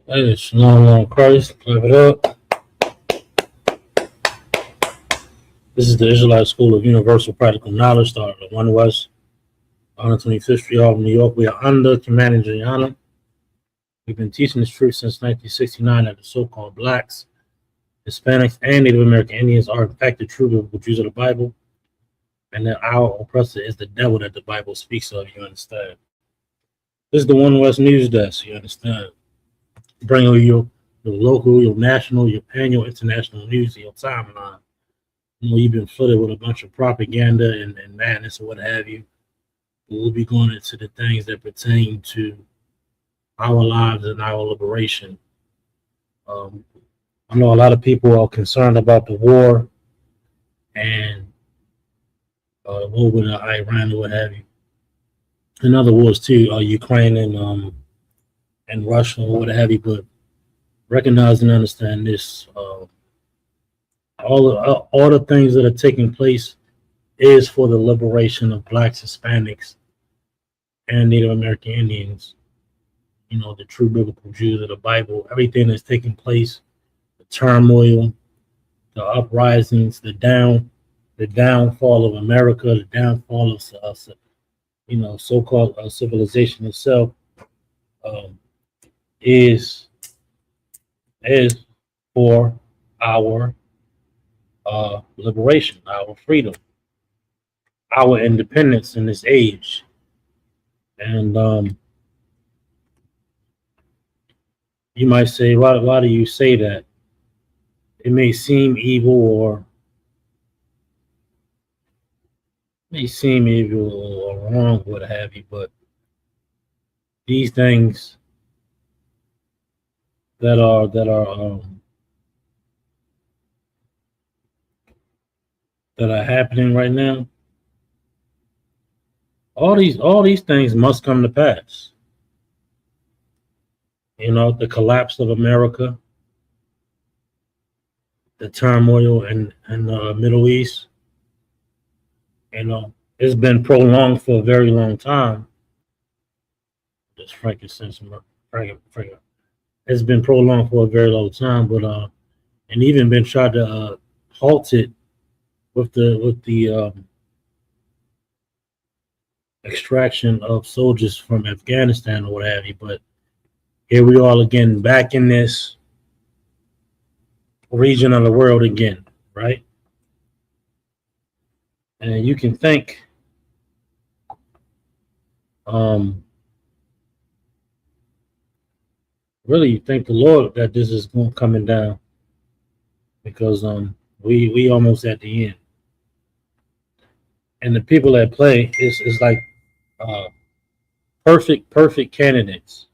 Hey, Shalom on Christ. Clap it up. This is the Israelite School of Universal Practical Knowledge, started at 1 West, 125th Street, Harlem, New York. We are under Command Netenyahu. We've been teaching this truth since 1969 that the so-called blacks, Hispanics, and Native American Indians are in fact the true biblical Jews of the Bible, and that our oppressor is the devil that the Bible speaks of. You understand? This is the 1 West News Desk. You understand? Bring you your local, your national, your pan, your international news to your timeline. You've been flooded with a bunch of propaganda and madness or what have you. We'll be going into the things that pertain to our lives and our liberation. I know a lot of people are concerned about the war and war with Iran or what have you. And other wars too, Ukraine and Russia or what have you. But recognize and understand this: all the things that are taking place is for the liberation of blacks, Hispanics, and Native American Indians. The true biblical Jews of the Bible. Everything that's taking place, the turmoil, the uprisings, the downfall of America, the downfall of so-called civilization itself, um, is for our liberation, our freedom, our independence in this age. And you might say, why do you say that? It may seem evil or wrong, what have you, but these things that are happening right now, all these things must come to pass. The collapse of America, the turmoil in the Middle East. It's been prolonged for a very long time. This frankincense, it's been prolonged for a very long time, but and even been tried to halt it with the extraction of soldiers from Afghanistan or what have you. But here we are again, back in this region of the world again, right? And you can think, really thank the Lord that this is coming down, because we almost at the end, and the people that play is like uh, perfect candidates.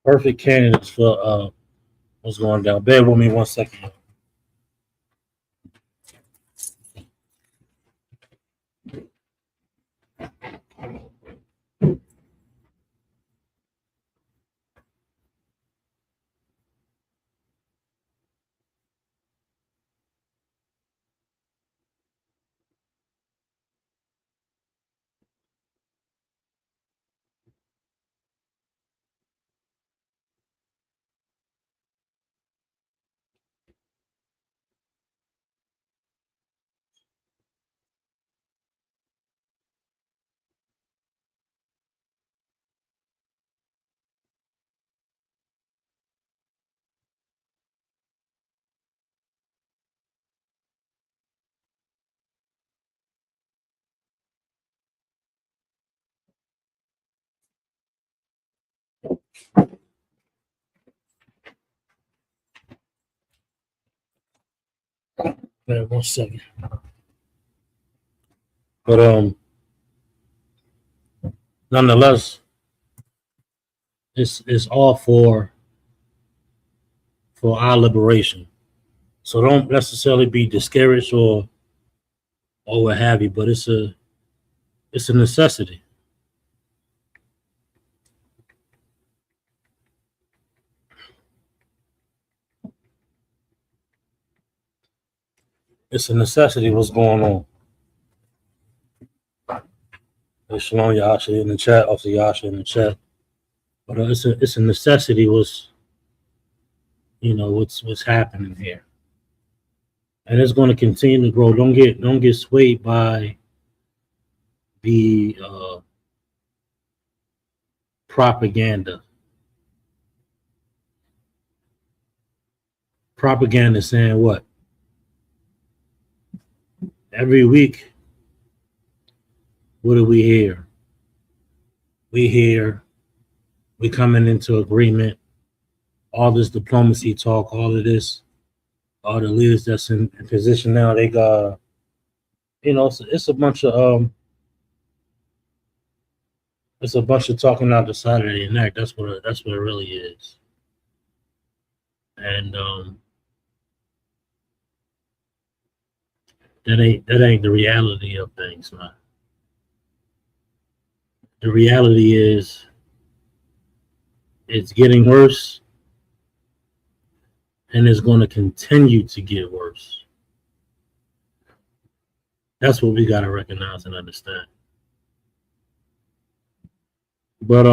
Perfect candidates for what's going down. Bear with me 1 second. Bear 1 second. But nonetheless, it's all for our liberation. So don't necessarily be discouraged or what have you. But it's a necessity. It's a necessity what's going on. Hey, Shalom Yasha in the chat, also Yasha in the chat. But it's a necessity what's what's happening here. And it's going to continue to grow. Don't get swayed by the propaganda. Propaganda saying what? Every week, what do we hear? We coming into agreement. All this diplomacy talk, all of this, all the leaders that's in position now, they got, it's a bunch of talking out the side of their neck. That's what it really is. And that ain't the reality of things, man. The reality is it's getting worse, and it's going to continue to get worse. That's what we got to recognize and understand. But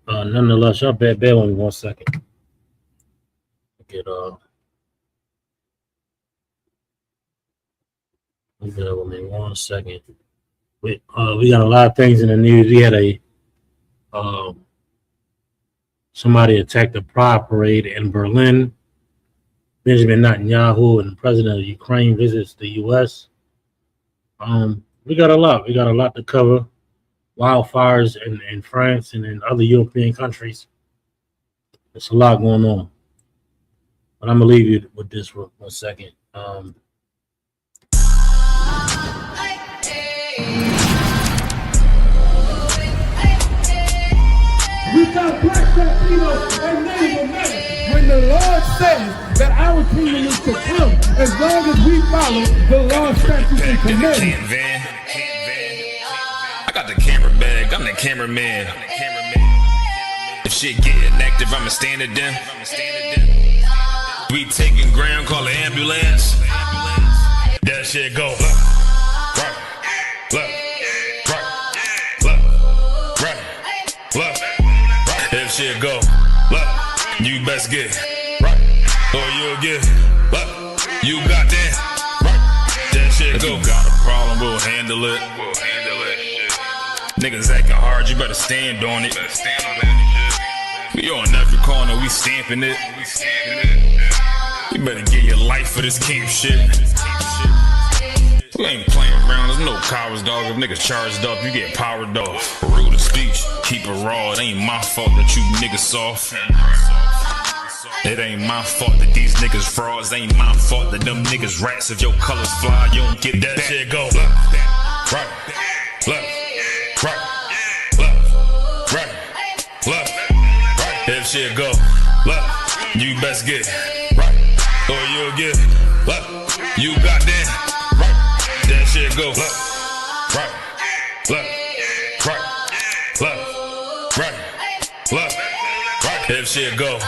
nonetheless, y'all bear with me 1 second. Bear with me 1 second. We got a lot of things in the news. We had somebody attacked a pride parade in Berlin. Benjamin Netanyahu and the president of Ukraine visits the U.S. We got a lot to cover. Wildfires in France and in other European countries. There's a lot going on. But I'm gonna leave you with this for 1 second. We got black Latinos and Native Americans. When the Lord says that our kingdom is to come, as long as we follow the law, statutes, and commandments. I got the camera bag, I'm the cameraman. If shit getting active, I'ma stand it down. We taking ground, call the ambulance. That shit go. Right, if shit go, you best get right, or you'll get you got that right. That shit go. If you got a problem, we'll handle it. Niggas acting hard, you better stand on it. We on every corner, we stamping it. You better get your life for this camp shit. We ain't playing around, there's no cowards, dog. If niggas charged up, you get powered off. Rude of speech, keep it raw. It ain't my fault that you niggas soft. It ain't my fault that these niggas frauds. It ain't my fault that them niggas rats. If your colors fly, you don't get that shit go. Right, if shit go, you best get right, or you'll get you got that. That shit go right. If shit go,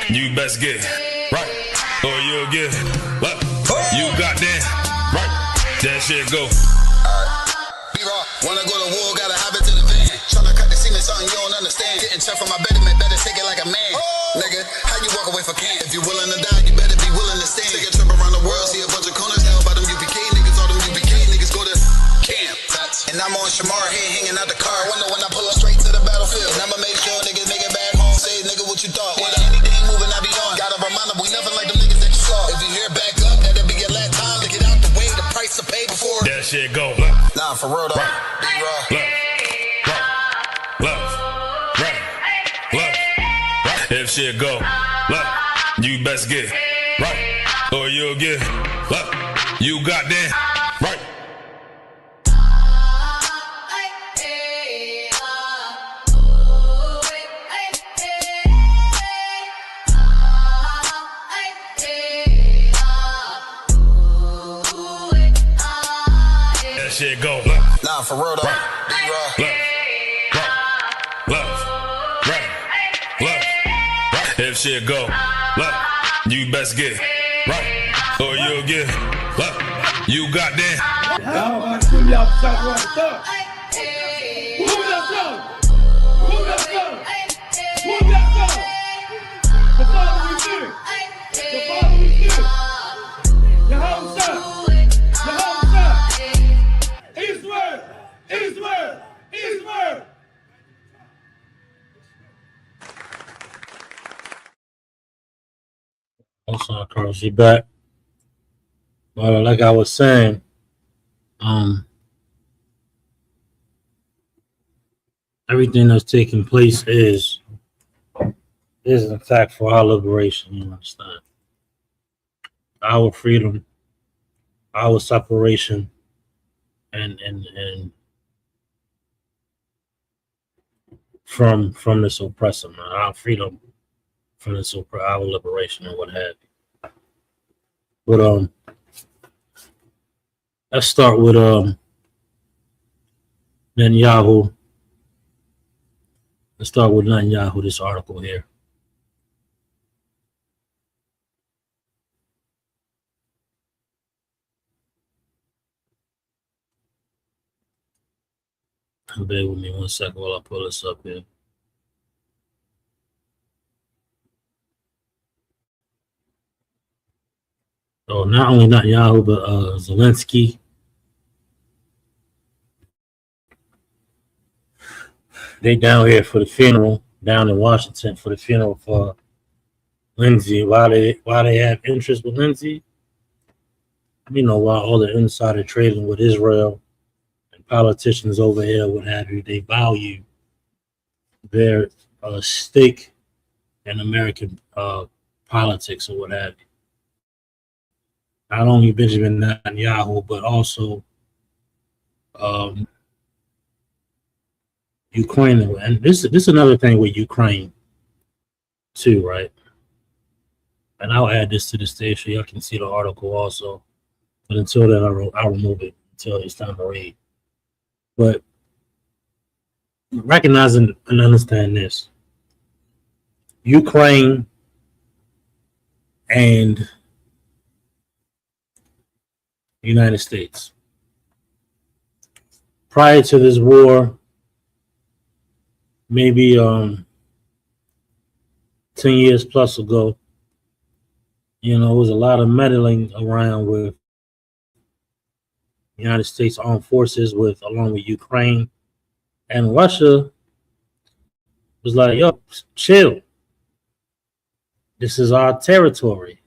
you best get right, or you'll get you got that right. That shit go. Wanna go to war, gotta hop into the van. Tryna cut the semen, something you don't understand. Getting checked from my betterment, better take it like a man. Nigga, how you walk away for camp? If you willing to die, you better be willing to stand. Take a trip around the world, see a bunch of corners held by them UPK niggas. All them UPK niggas go to camp. And I'm on Shamar here, hanging out the car. Wonder when I pull up straight to the battlefield. And I'ma make sure niggas make it back home. Say, nigga, what you thought? With anything moving, I be on. Gotta remind them, we nothing like them niggas that you saw. If you hear back up, that'll be your last time to get out the way. The price to pay before that shit go. Nah, for real though. If shit go, you best get right, or you'll get you got that right. That shit go. Nah, for real though. If shit go, You best get right, or you'll get left. You got that? Y'all about to swim y'all south water stuff. Move that stuff. Move that stuff. Move that stuff. The Father we fear. The Father we fear. Yahweh. Eastward. Eastward. Eastward. Also, Carlos, you back. Well, like I was saying, everything that's taking place is in fact for our liberation. You understand? Our freedom, our separation, and from this oppressor, man. Our freedom from this our liberation and what have you. But let's start with Netanyahu. Let's start with Netanyahu, this article here. Bear with me 1 second while I pull this up here. So not only Netanyahu, but Zelensky. They down here for the funeral, down in Washington for the funeral for Lindsay. Why they have interest with Lindsay? You know, while all the insider trading with Israel and politicians over here, what have you, they value their stake in American politics or what have you. Not only Benjamin Netanyahu, but also Ukraine. And this is another thing with Ukraine too, right? And I'll add this to the station. Y'all can see the article also. But until then, I'll remove it until it's time to read. But recognizing and understand this, Ukraine and the United States. Prior to this war, maybe 10 years plus ago, you know, there was a lot of meddling around with the United States Armed Forces along with Ukraine, and Russia was like, yo, chill. This is our territory.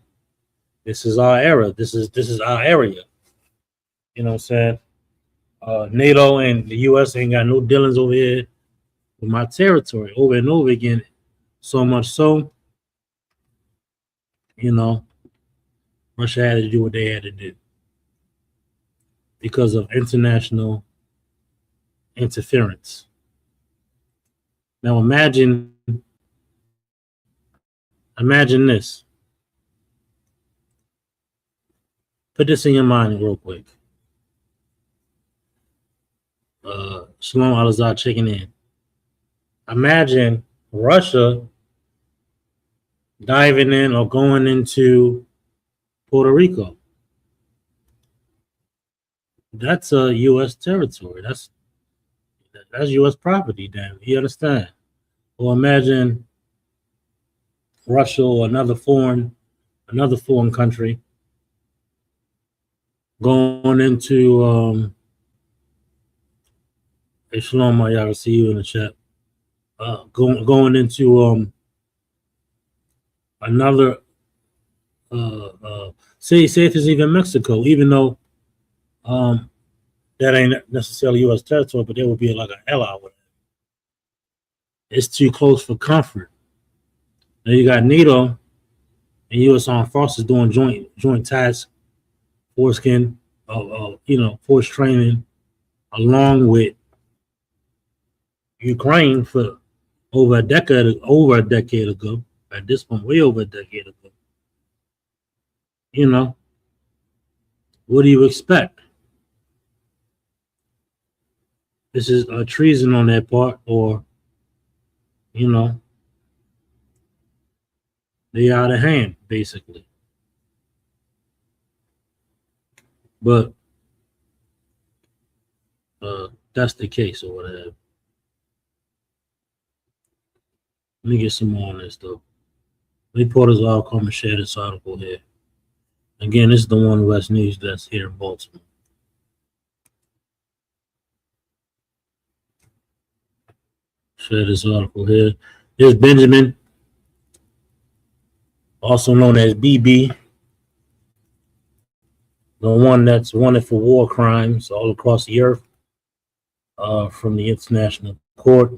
This is our era. This is our area. You know what I'm saying? NATO and the US ain't got no dealings over here with my territory over and over again. So much so, you know, Russia had to do what they had to do because of international interference. Now imagine this. Put this in your mind real quick. Shalom Alazar checking in. Imagine Russia diving in or going into Puerto Rico. That's a U.S. territory. That's U.S. property, damn. You understand? Or imagine Russia or another foreign country going into hey, Shalom, I'll see you in the chat. Going into another say if it's even Mexico, even though that ain't necessarily U.S. territory, but there would be like an ally with it. It's too close for comfort. Now you got NATO and U.S. Armed Forces doing joint task, force training, along with Ukraine for over a decade ago. At this point, way over a decade ago. You know, what do you expect? This is a treason on their part, or you know, They out of hand, basically. But that's the case or whatever. Let me get some more on this though. Reporters all come and share this article here. Again, this is the One West News that's here in Baltimore. Share this article here. Here's Benjamin, also known as BB, the one that's wanted for war crimes all across the earth from the International Court.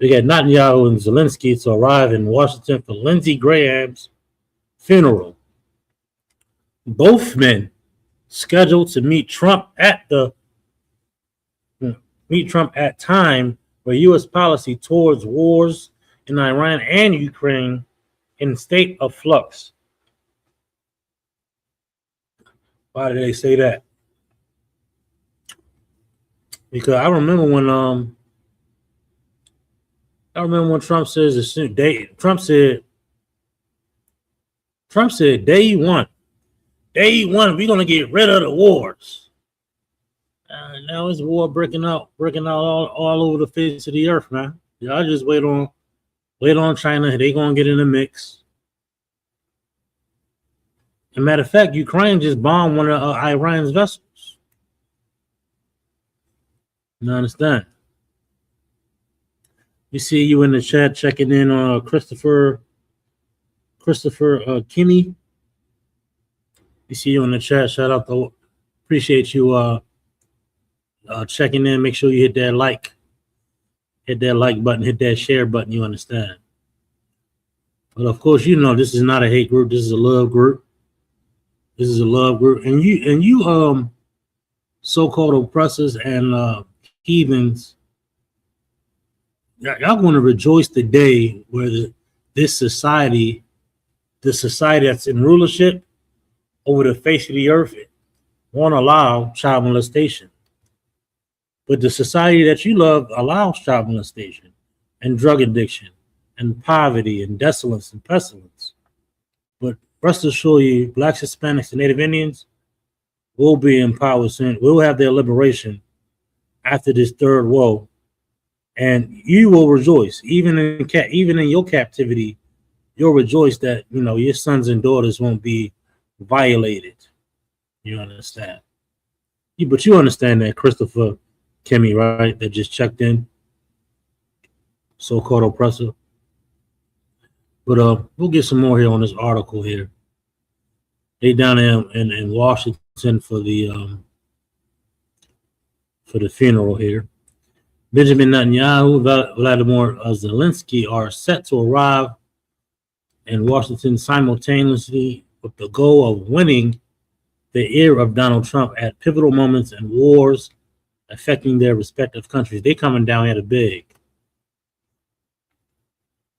We got Netanyahu and Zelensky to arrive in Washington for Lindsey Graham's funeral. Both men scheduled to meet Trump at time where U.S. policy towards wars in Iran and Ukraine in state of flux. Why did they say that? Because I remember when Trump says Trump said day one, we're gonna get rid of the wars. Now it's war breaking out all over the face of the earth, man. Y'all just wait on China. They gonna get in the mix. As a matter of fact, Ukraine just bombed one of Iran's vessels. You understand? We see you in the chat checking in on Christopher Kimmy. We see you in the chat. Shout out to appreciate you checking in. Make sure you hit that like button, hit that share button. You understand? But of course, you know this is not a hate group. This is a love group. This is a love group, and you so-called oppressors and heathens. Y'all going to rejoice the day where this society that's in rulership over the face of the earth won't allow child molestation. But the society that you love allows child molestation and drug addiction and poverty and desolence and pestilence. But rest assure you, Blacks, Hispanics, and Native Indians will be empowered soon. We'll have their liberation after this third woe. And you will rejoice, even in your captivity, you'll rejoice that your sons and daughters won't be violated. You understand? But you understand that Christopher Kimmy, right? That just checked in, so-called oppressor. But we'll get some more here on this article here. They down there in Washington for the funeral here. Benjamin Netanyahu, Vladimir Zelensky are set to arrive in Washington simultaneously with the goal of winning the ear of Donald Trump at pivotal moments in wars affecting their respective countries. They coming down here to big.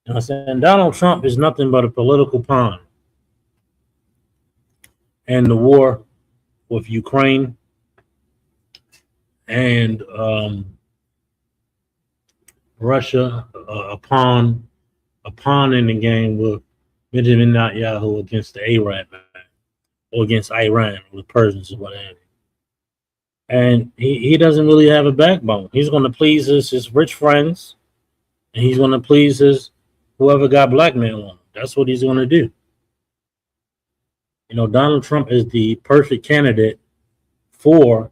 You know what I'm saying? Donald Trump is nothing but a political pawn. And the war with Ukraine and Russia, a pawn in the game with Benjamin Netanyahu against the Arab or against Iran or the Persians or whatever. And he doesn't really have a backbone. He's going to please his rich friends, and he's going to please whoever got blackmail on him. That's what he's going to do. Donald Trump is the perfect candidate for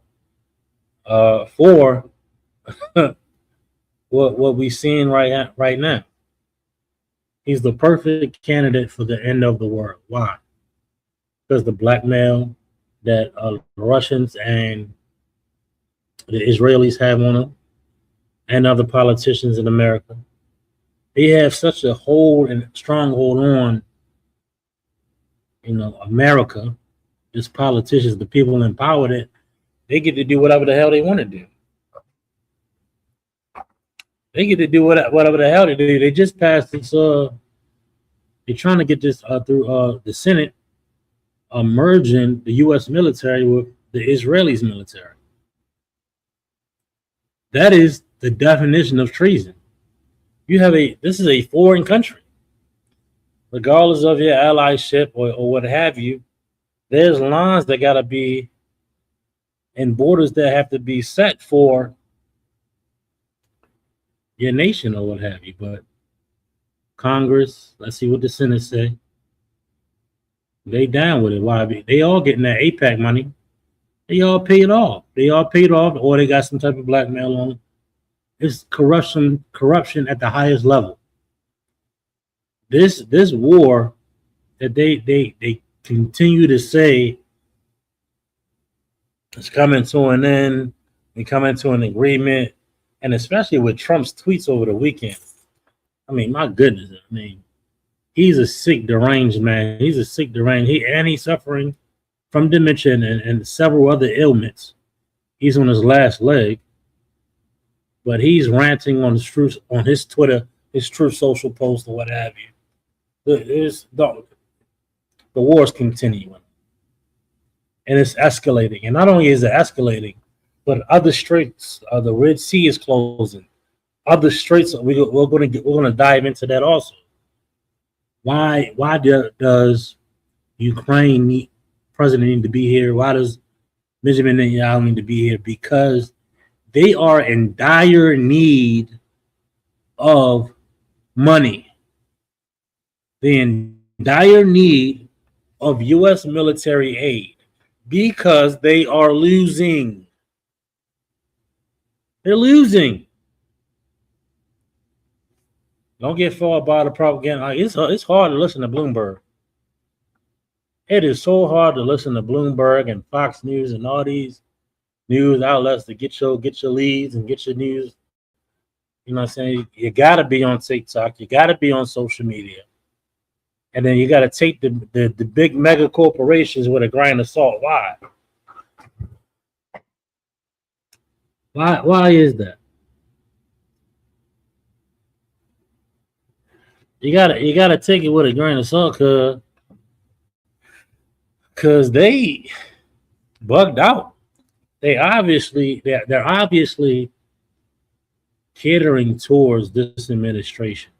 what we're seeing right now. He's the perfect candidate for the end of the world. Why? Because the blackmail that the Russians and the Israelis have on him and other politicians in America. They have such a hold and stronghold on, America, just politicians, the people in power, that they get to do whatever the hell they want to do. They get to do whatever the hell they do. They just passed this. They're trying to get this through the Senate, merging the U.S. military with the Israelis military. That is the definition of treason. this is a foreign country, regardless of your allyship or what have you. There's lines that gotta be and borders that have to be set for your nation or what have you. But Congress, let's see what the Senate say. They down with it. Why? They all getting that APAC money. They all paid off. Or they got some type of blackmail on them. It's corruption at the highest level. This war that they continue to say is coming to an end and coming to an agreement, and especially with Trump's tweets over the weekend. I mean, my goodness. I mean, he's a sick, deranged man. He's suffering from dementia and several other ailments. He's on his last leg, but he's ranting on his Twitter, his Truth Social post, or what have you. The war is continuing, and it's escalating. And not only is it escalating, but other straits, the Red Sea is closing. Other straits, we're going to dive into that also. Why does Ukraine president need to be here? Why does Benjamin Netanyahu need to be here? Because they are in dire need of money. They're in dire need of U.S. military aid because they are losing. They're losing. Don't get fooled by the propaganda. It's hard to listen to Bloomberg. It is so hard to listen to Bloomberg and Fox News and all these news outlets to get your leads and get your news. You know what I'm saying? You got to be on TikTok. You got to be on social media. And then you got to take the big mega corporations with a grain of salt. Why? Why is that? You gotta take it with a grain of salt, cause they bugged out. They're obviously catering towards this administration.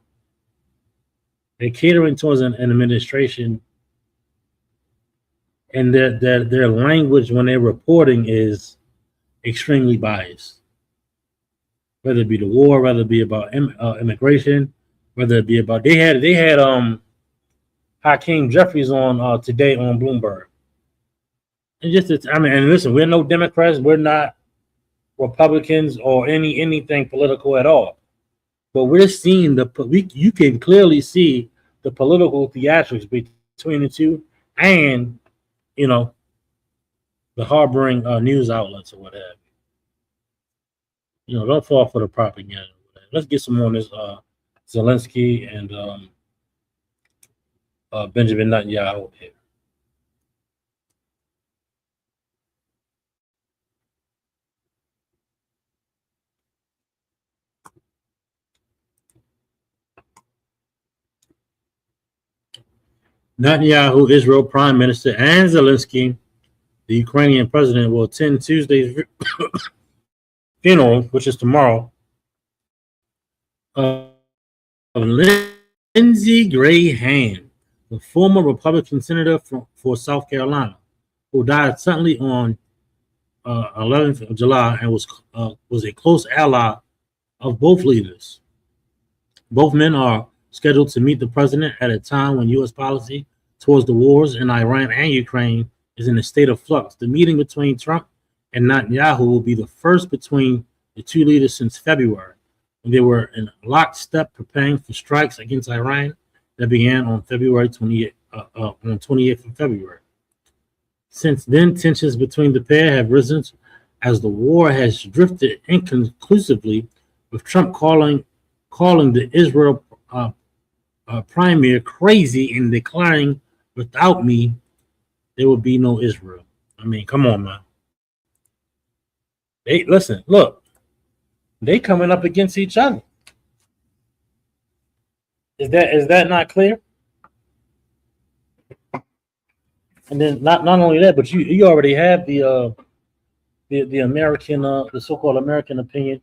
They're catering towards an administration, and their language when they're reporting is extremely biased. Whether it be the war, whether it be about immigration, whether it be about they had Hakeem Jeffries on today on Bloomberg. And and listen, we're no Democrats, we're not Republicans or anything political at all. But we're seeing you can clearly see the political theatrics between the two, and the harboring news outlets or what have you. Don't fall for the propaganda. Let's get some more on this Zelensky and Benjamin Netanyahu here. Netanyahu, Israel Prime Minister, and Zelensky, the Ukrainian president, will attend Tuesday's funeral, which is tomorrow, of Lindsey Graham, the former Republican senator for South Carolina, who died suddenly on 11th of July and was a close ally of both leaders. Both men are scheduled to meet the president at a time when U.S. policy towards the wars in Iran and Ukraine is in a state of flux. The meeting between Trump and Netanyahu will be the first between the two leaders since February, when they were in lockstep preparing for strikes against Iran that began on February 28th, on 28th of February. Since then, tensions between the pair have risen as the war has drifted inconclusively, with Trump calling the Israel premier crazy and declaring, "Without me, there will be no Israel." I mean, come on, man. They coming up against each other. Is that not clear? And then not only that, but you already have the American the so-called American opinion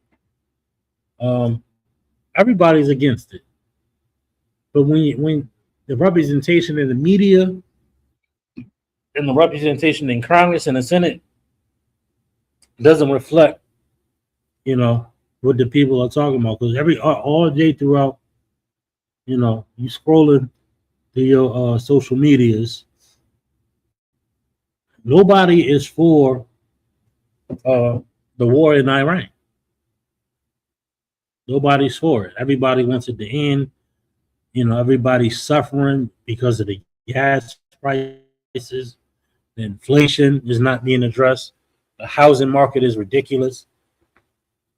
Everybody's against it. But when the representation in the media and the representation in Congress and the Senate doesn't reflect, what the people are talking about, because all day throughout, you scrolling through your social medias, nobody is for the war in Iran. Nobody's for it. Everybody wants it to end. Everybody's suffering because of the gas prices. The inflation is not being addressed. The housing market is ridiculous.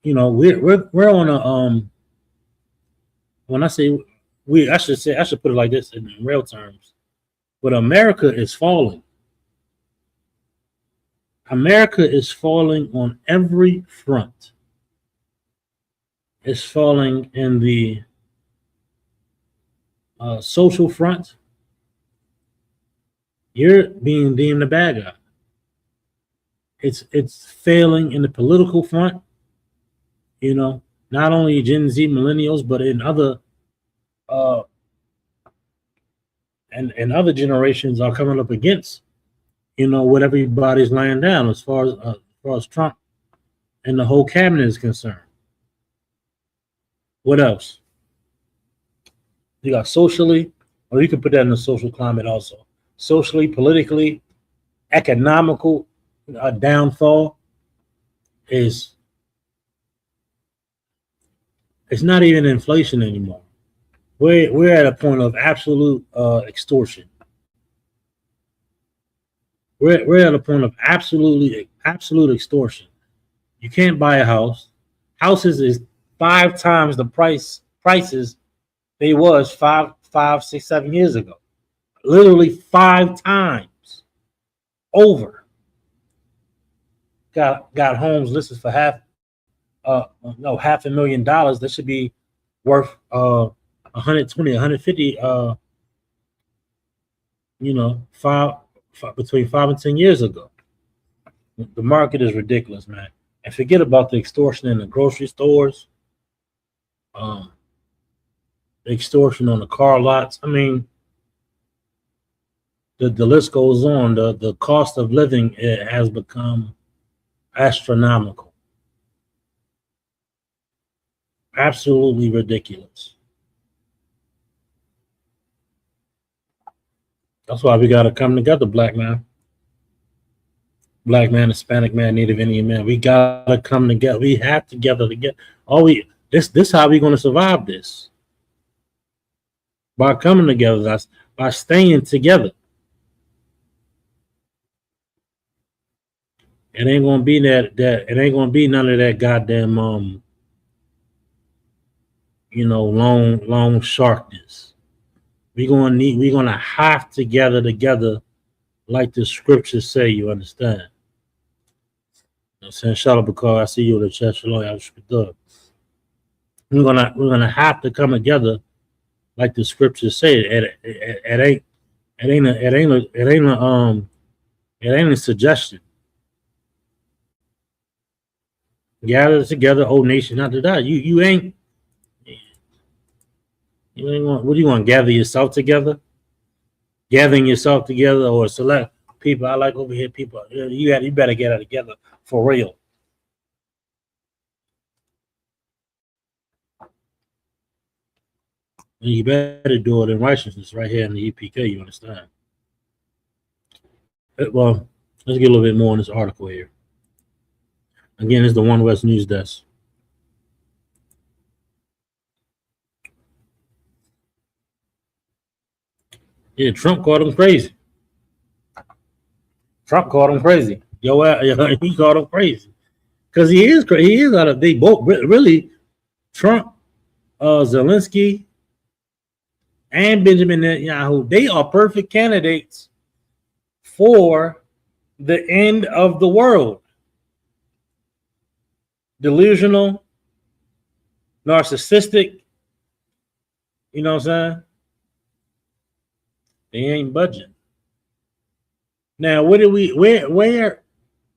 We're on a when I say I should put it like this in real terms. But America is falling. America is falling on every front. It's falling in the social front. You're being deemed a bad guy. It's failing in the political front. Not only Gen Z millennials, but in other and other generations are coming up against what everybody's laying down as far as Trump and the whole cabinet is concerned. What else? You got socially, or you can put that in the social climate also. Socially, politically, economical downfall is it's not even inflation anymore. We're at a point of absolute extortion. We're at a point of absolute extortion. You can't buy a house. Houses is 5 times the prices they was 5, 6, 7 years ago. Literally 5 times over. Got homes listed for $500,000. That should be worth 120, 150. Between 5 and 10 years ago. The market is ridiculous, man. And forget about the extortion in the grocery stores. The extortion on the car lots. I mean, the list goes on. The cost of living has become astronomical. Absolutely ridiculous. That's why we got to come together, black man, Hispanic man, Native Indian man. We got to come together. We have to get. This how we going to survive this? By coming together. That's by staying together. It ain't gonna be that. It ain't gonna be none of that goddamn long sharpness. We're gonna have to gather together like the scriptures say, you understand? I'm saying, shout out because I see you in the chat. We're gonna have to come together like the scriptures say. It ain't a suggestion. Gather together, O nation, not to die. You ain't what do you want? Gather yourself together? Gathering yourself together or select people. I like over here people. You better get it together for real. And you better do it in righteousness right here in the UPK, you understand? Well, let's get a little bit more on this article here. Again, it's the One West News Desk. Yeah, Trump called him crazy. He called him crazy. Because he is crazy. He is out of, they both really, Trump, Zelensky, and Benjamin Netanyahu, they are perfect candidates for the end of the world. Delusional, narcissistic, you know what I'm saying? They ain't budging. Now, where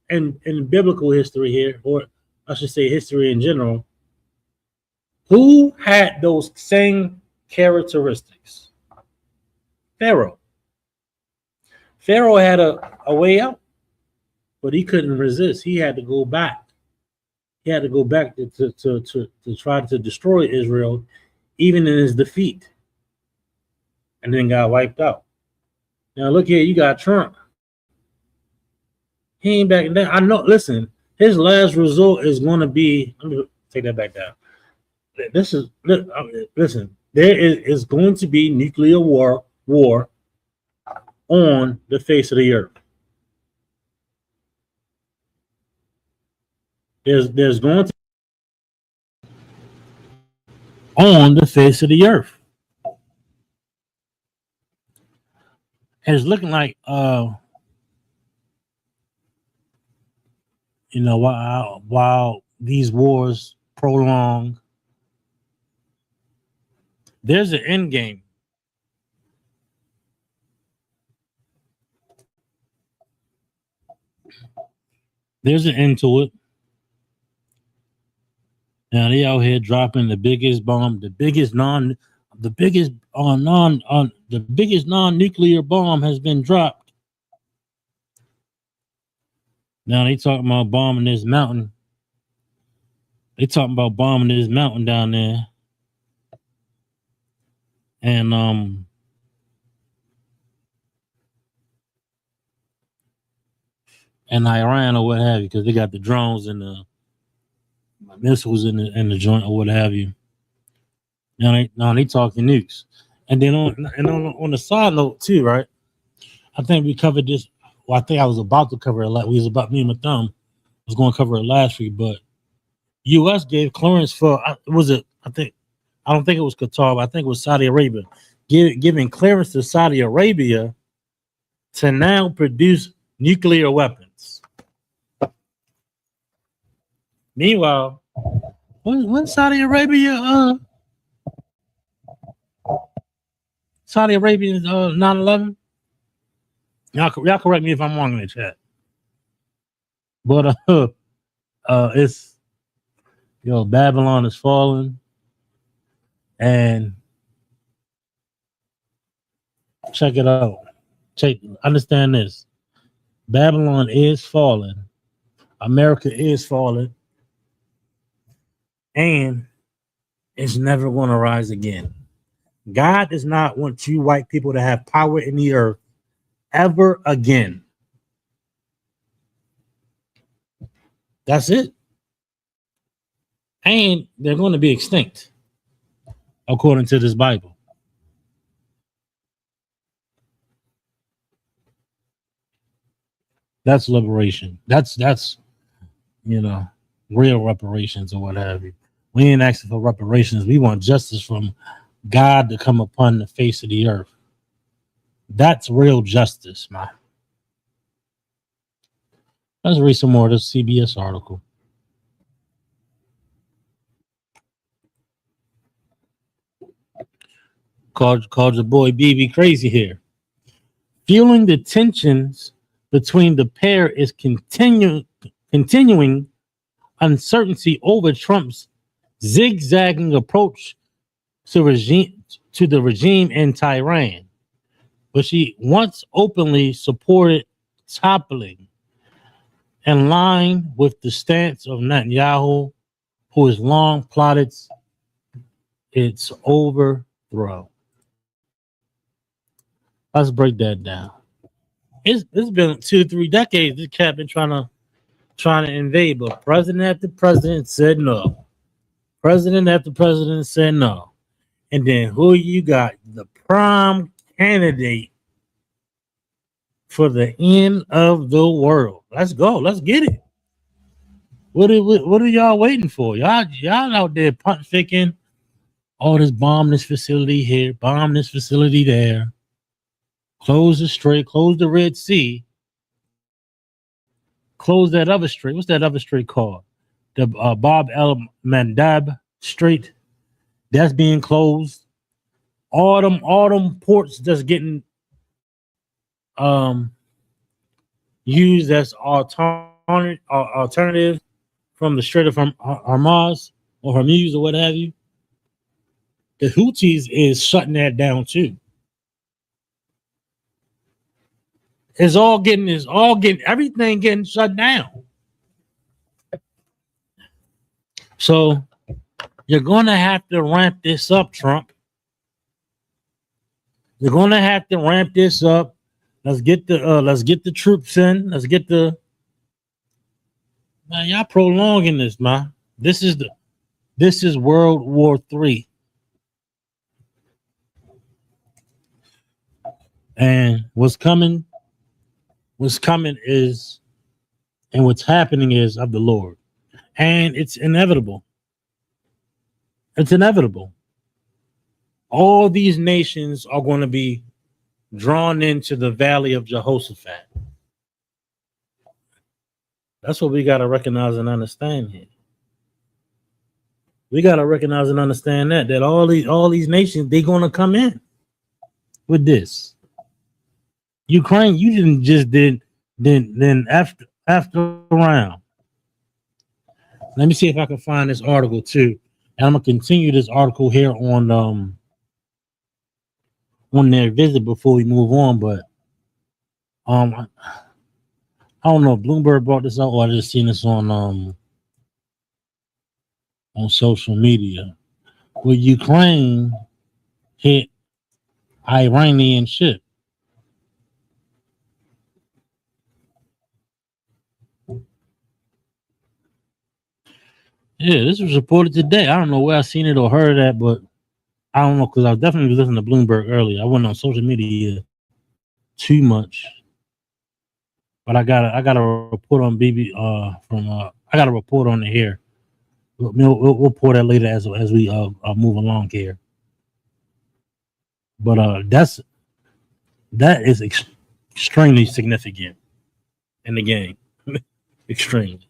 in biblical history here, or I should say history in general, Who had those same characteristics? Pharaoh. Pharaoh had a way out, but he couldn't resist. He had to go back. He had to go back to try to destroy Israel, even in his defeat, and then got wiped out. Now look here, you got Trump. He ain't backing down. I know. Listen, his last resort is going to be. Let me take that back down. Listen. There is going to be nuclear war on the face of the earth. There's going to on the face of the earth. And it's looking like while these wars prolong, there's an end game. There's an end to it. Now they out here dropping the biggest bomb, the biggest non-nuclear bomb has been dropped. Now they talking about bombing this mountain. They talking about bombing this mountain down there. And Iran or what have you, because they got the drones and the missiles in the joint or what have you. Now they talking nukes. And then on the side note too, right? I think we covered this. Well, I think I was about to cover it. Me and my thumb was going to cover it last week, but U.S. gave clearance for I don't think it was Qatar, but I think it was Saudi Arabia, giving clearance to Saudi Arabia to now produce nuclear weapons. Meanwhile, when Saudi Arabia 9/11? Y'all correct me if I'm wrong in the chat. But it's Babylon is falling, and check it out. Understand this. Babylon is falling. America is falling. And it's never going to rise again. God does not want you white people to have power in the earth ever again. That's it. And they're going to be extinct, according to this Bible. That's liberation. That's real reparations or what have you. We ain't asking for reparations. We want justice from God to come upon the face of the earth. That's real justice, man. Let's read some more of this CBS article. Called your boy BB crazy here. Fueling the tensions between the pair is continuing uncertainty over Trump's zigzagging approach to the regime in Tehran, which he once openly supported toppling, in line with the stance of Netanyahu, who has long plotted its overthrow. Let's break that down. It's been 2-3 decades this cat been trying to invade, but president after president said no. President after president said no. And then who you got? The prime candidate for the end of the world. Let's go. Let's get it. What are y'all waiting for? Y'all out there pontificating. Oh, this bomb this facility here, bomb this facility there. Close the strait, close the Red Sea. Close that other strait. What's that other strait called? The Bab el Mandab Strait. That's being closed. All them ports that's getting used as alternative from the Strait of Hormuz or Hormuz or what have you. The Houthis is shutting that down too. It's all getting everything getting shut down. So you're gonna have to ramp this up, Trump. You're gonna have to ramp this up. Let's get the troops in. Man, y'all prolonging this, man. This is World War III. And what's coming is, and what's happening is of the Lord. And it's inevitable. It's inevitable. All these nations are going to be drawn into the valley of Jehoshaphat. That's what we got to recognize and understand here. We got to recognize and understand that all these nations, they're going to come in with this. Ukraine, you didn't just did after around. Let me see if I can find this article too. And I'm gonna continue this article here on their visit before we move on, but I don't know if Bloomberg brought this out or I just seen this on social media. Where Ukraine hit Iranian ship. Yeah, this was reported today. I don't know where I seen it or heard that, but I don't know because I definitely was listening to Bloomberg earlier. I wasn't on social media too much, but I got a report on I got a report on it here. We'll pour that later as we move along here. But that is extremely significant in the game. Extremely.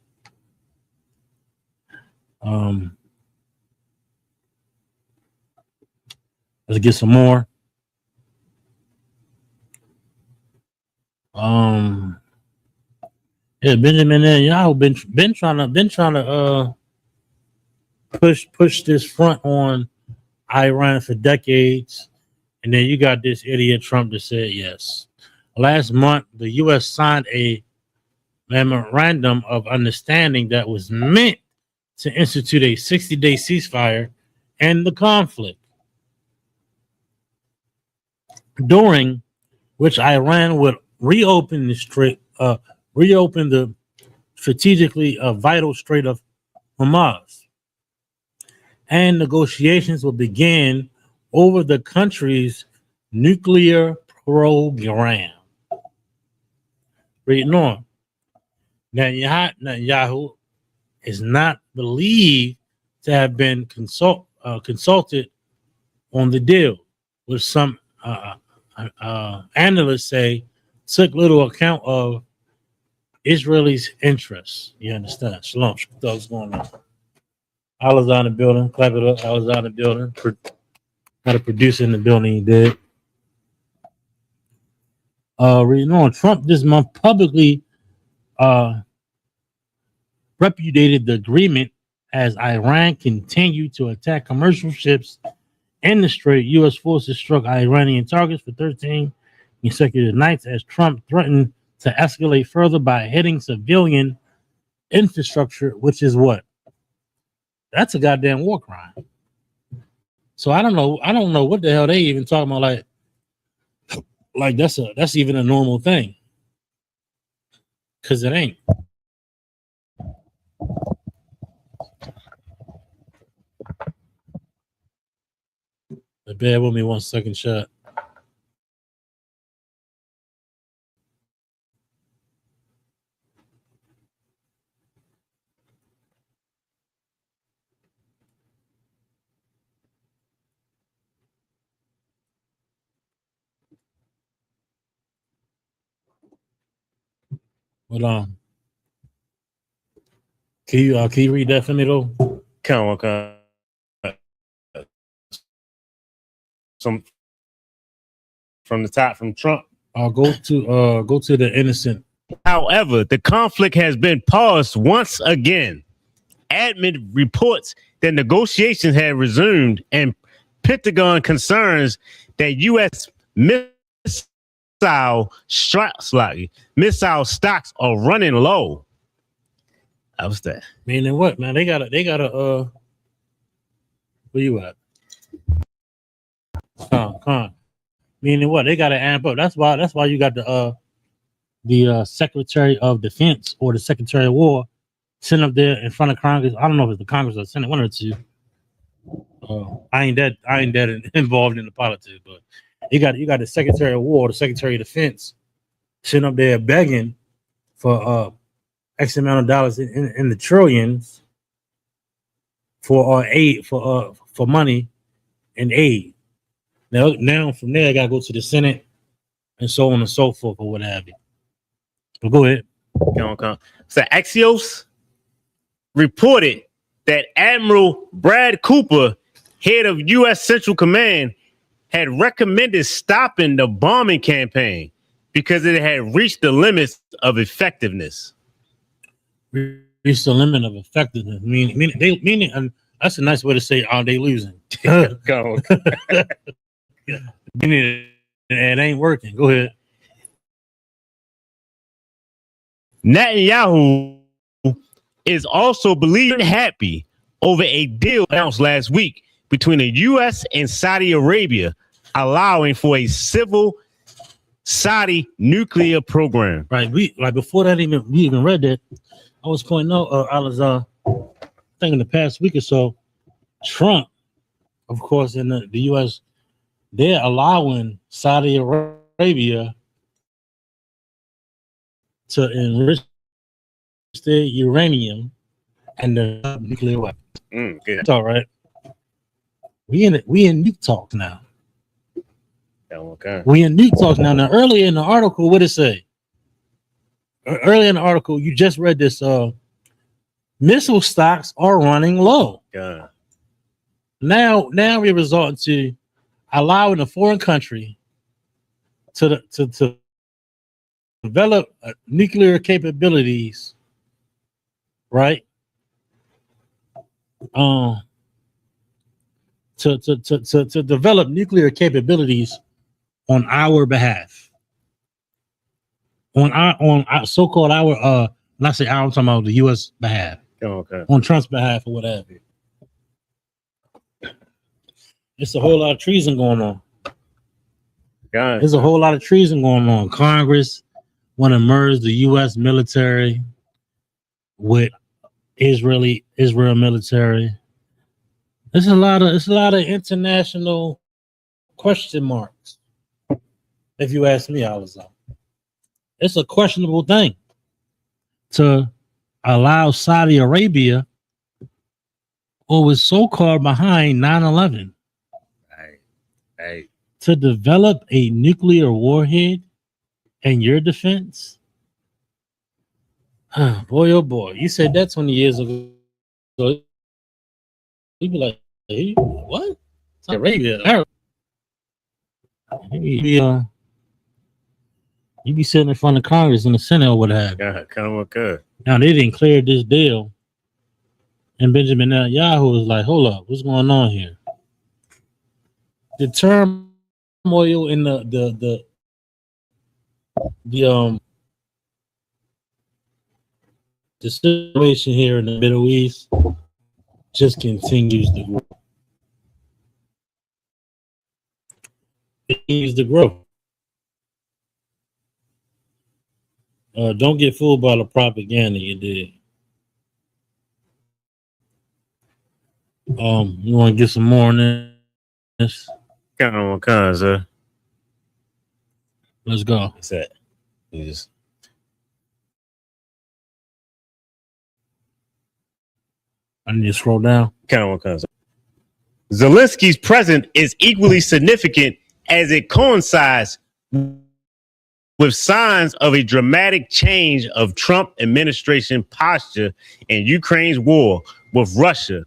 Let's get some more. Yeah, Benjamin Netanyahu been trying to push this front on Iran for decades, and then you got this idiot Trump that said yes. Last month, the U.S. signed a memorandum of understanding that was meant to institute a 60-day ceasefire and the conflict, during which Iran would reopen the strategically vital Strait of Hormuz, and negotiations will begin over the country's nuclear program. Reading on, Netanyahu is not believed to have been consulted on the deal, which some analysts say took little account of Israel's interests. You understand? Shalom. What's going on? I was on the building. Clap it up. I was on the building. Got a producer in the building. He did. Reading on, Trump this month publicly repudiated the agreement as Iran continued to attack commercial ships in the Strait. U.S. forces struck Iranian targets for 13 consecutive nights as Trump threatened to escalate further by hitting civilian infrastructure, which is what? That's a goddamn war crime. So I don't know what the hell they even talking about. Like that's even a normal thing, because it ain't. Bear with me 1 second, shot. Hold on. Can you read that for me though? Some from the top from Trump. Go to the innocent. However, the conflict has been paused once again. Admin reports that negotiations had resumed and Pentagon concerns that U.S. missile stocks are running low. How's that? Meaning what, man? They gotta where you at? Come on. Meaning what? They gotta amp up. That's why you got the Secretary of Defense or the Secretary of War sitting up there in front of Congress. I don't know if it's the Congress or the Senate, one or two. I ain't that involved in the politics, but you got the Secretary of War, the Secretary of Defense sitting up there begging for X amount of dollars in the trillions for aid for money and aid. Now from there I gotta go to the Senate and so on and so forth or what have you. But go ahead. So Axios reported that Admiral Brad Cooper, head of U.S. Central Command, had recommended stopping the bombing campaign because it had reached the limits of effectiveness. Reached the limit of effectiveness. Meaning, and that's a nice way to say, are they losing? Go. Meaning, it ain't working. Go ahead. Netanyahu is also believed happy over a deal announced last week between the U.S. and Saudi Arabia, allowing for a civil Saudi nuclear program. Right. We before that we even read that. I was pointing out. I was think in the past week or so, Trump, of course, in the U.S., they're allowing Saudi Arabia to enrich their uranium and the nuclear weapons. Good. That's all right. We in nuke talks now. Okay. We in nuke talks now. Now, earlier in the article, what did it say? Earlier in the article, you just read this. Missile stocks are running low. Yeah. Now we're resorting to allowing a foreign country to develop nuclear capabilities, right? To develop nuclear capabilities on our behalf, on our so-called our when I say our, I'm talking about the U.S. behalf, Okay. on Trump's behalf or whatever. It's a whole lot of treason going on. There's a whole lot of treason going on. Congress want to merge the U.S. military with Israel military. There's a lot of international question marks. If you ask me, Alizon, it's a questionable thing to allow Saudi Arabia, who was so-called behind 9/11, to develop a nuclear warhead in your defense. Boy, oh boy, you said that 20 years ago. So you'd be like, hey, what? Saudi Arabia. You be sitting in front of Congress in the Senate or what have you. Now they didn't clear this deal, and Benjamin Netanyahu was like, "Hold up, what's going on here?" The turmoil in the situation here in the Middle East just continues to grow. It continues to grow. Don't get fooled by the propaganda you did. You want to get some more on this? Sir. Let's go. What's that? Just... I need to scroll down. Zelensky's presence is equally significant as it coincides with signs of a dramatic change of Trump administration posture in Ukraine's war with Russia,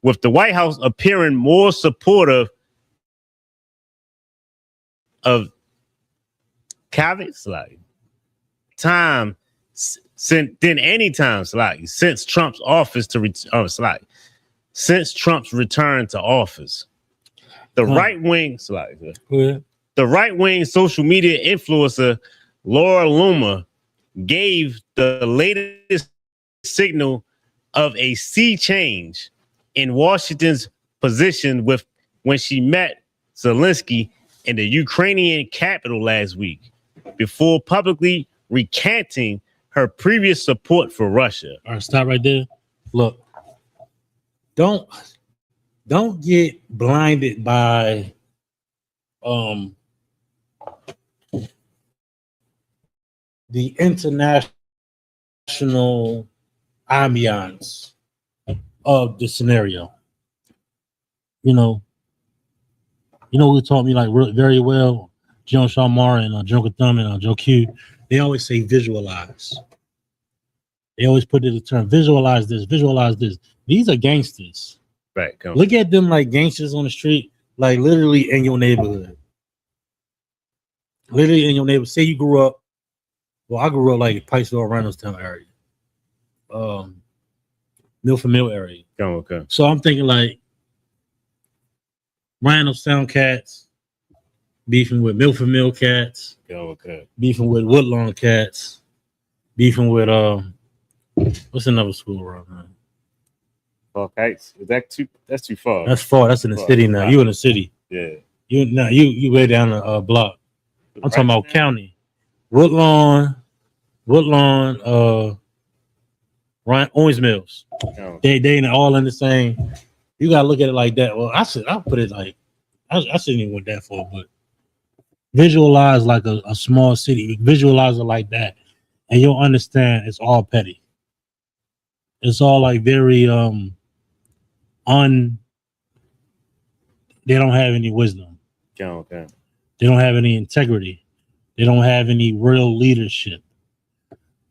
with the White House appearing more supportive of time than any time since Trump's return to office. the Huh. right wing, Go ahead. the right wing social media influencer Laura Loomer gave the latest signal of a sea change in Washington's position with when she met Zelensky in the Ukrainian capital last week before publicly recanting her previous support for Russia. All right, stop right there. Look, don't get blinded by the international ambiance of the scenario. Who taught me like very well, John Shamar and Joe Thumb and Joe Q. They always say visualize. They always put it in the term visualize this, visualize this. These are gangsters. Right. Come. Look at them like gangsters on the street, like literally in your neighborhood. Literally in your neighborhood. Say you grew up. Well, I grew up like Pikesville, Randallstown area, Milford Mill area. Okay. So I'm thinking like Randallstown cats beefing with Milford Mill cats, Okay. beefing with Woodlawn cats, beefing with what's another school around here? Well, Heights. Is that too? That's too far. That's far. That's in the city now. Wow. You in the city. Yeah. You way down the block. I'm talking about county. Woodlawn, Ryan Orange Mills. Oh. They all in the same. You gotta look at it like that. Well, I'll put it like I shouldn't even went that far, but visualize like a small city. Visualize it like that, and you'll understand it's all petty. It's all like very they don't have any wisdom. Okay. They don't have any integrity. They don't have any real leadership.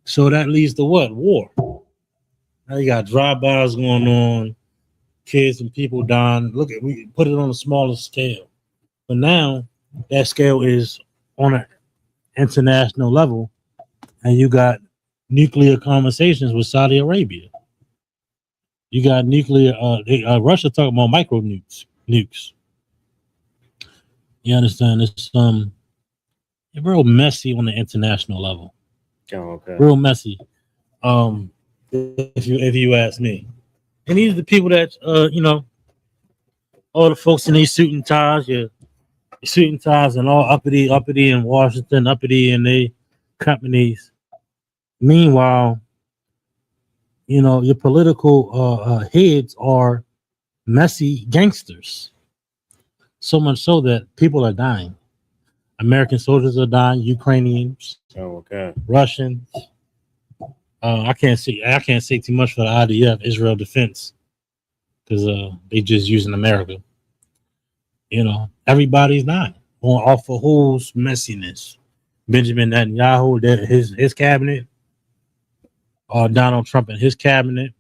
So that leads to what? War. Now you got drive-bys going on, kids and people dying. Look at we put it on a smaller scale. But now that scale is on an international level, and you got nuclear conversations with Saudi Arabia. You got nuclear Russia talking about micro nukes. You understand? It's real messy on the international level. Okay. Real messy. If you ask me. And these are the people that all the folks in these suit and ties, and all uppity in Washington, uppity in the companies. Meanwhile, your political heads are messy gangsters. So much so that people are dying. American soldiers are dying, Ukrainians, Russians. I can't say too much for the IDF, Israel Defense, because they just using America. Everybody's dying off of whose messiness. Benjamin Netanyahu, his cabinet, Donald Trump and his cabinet,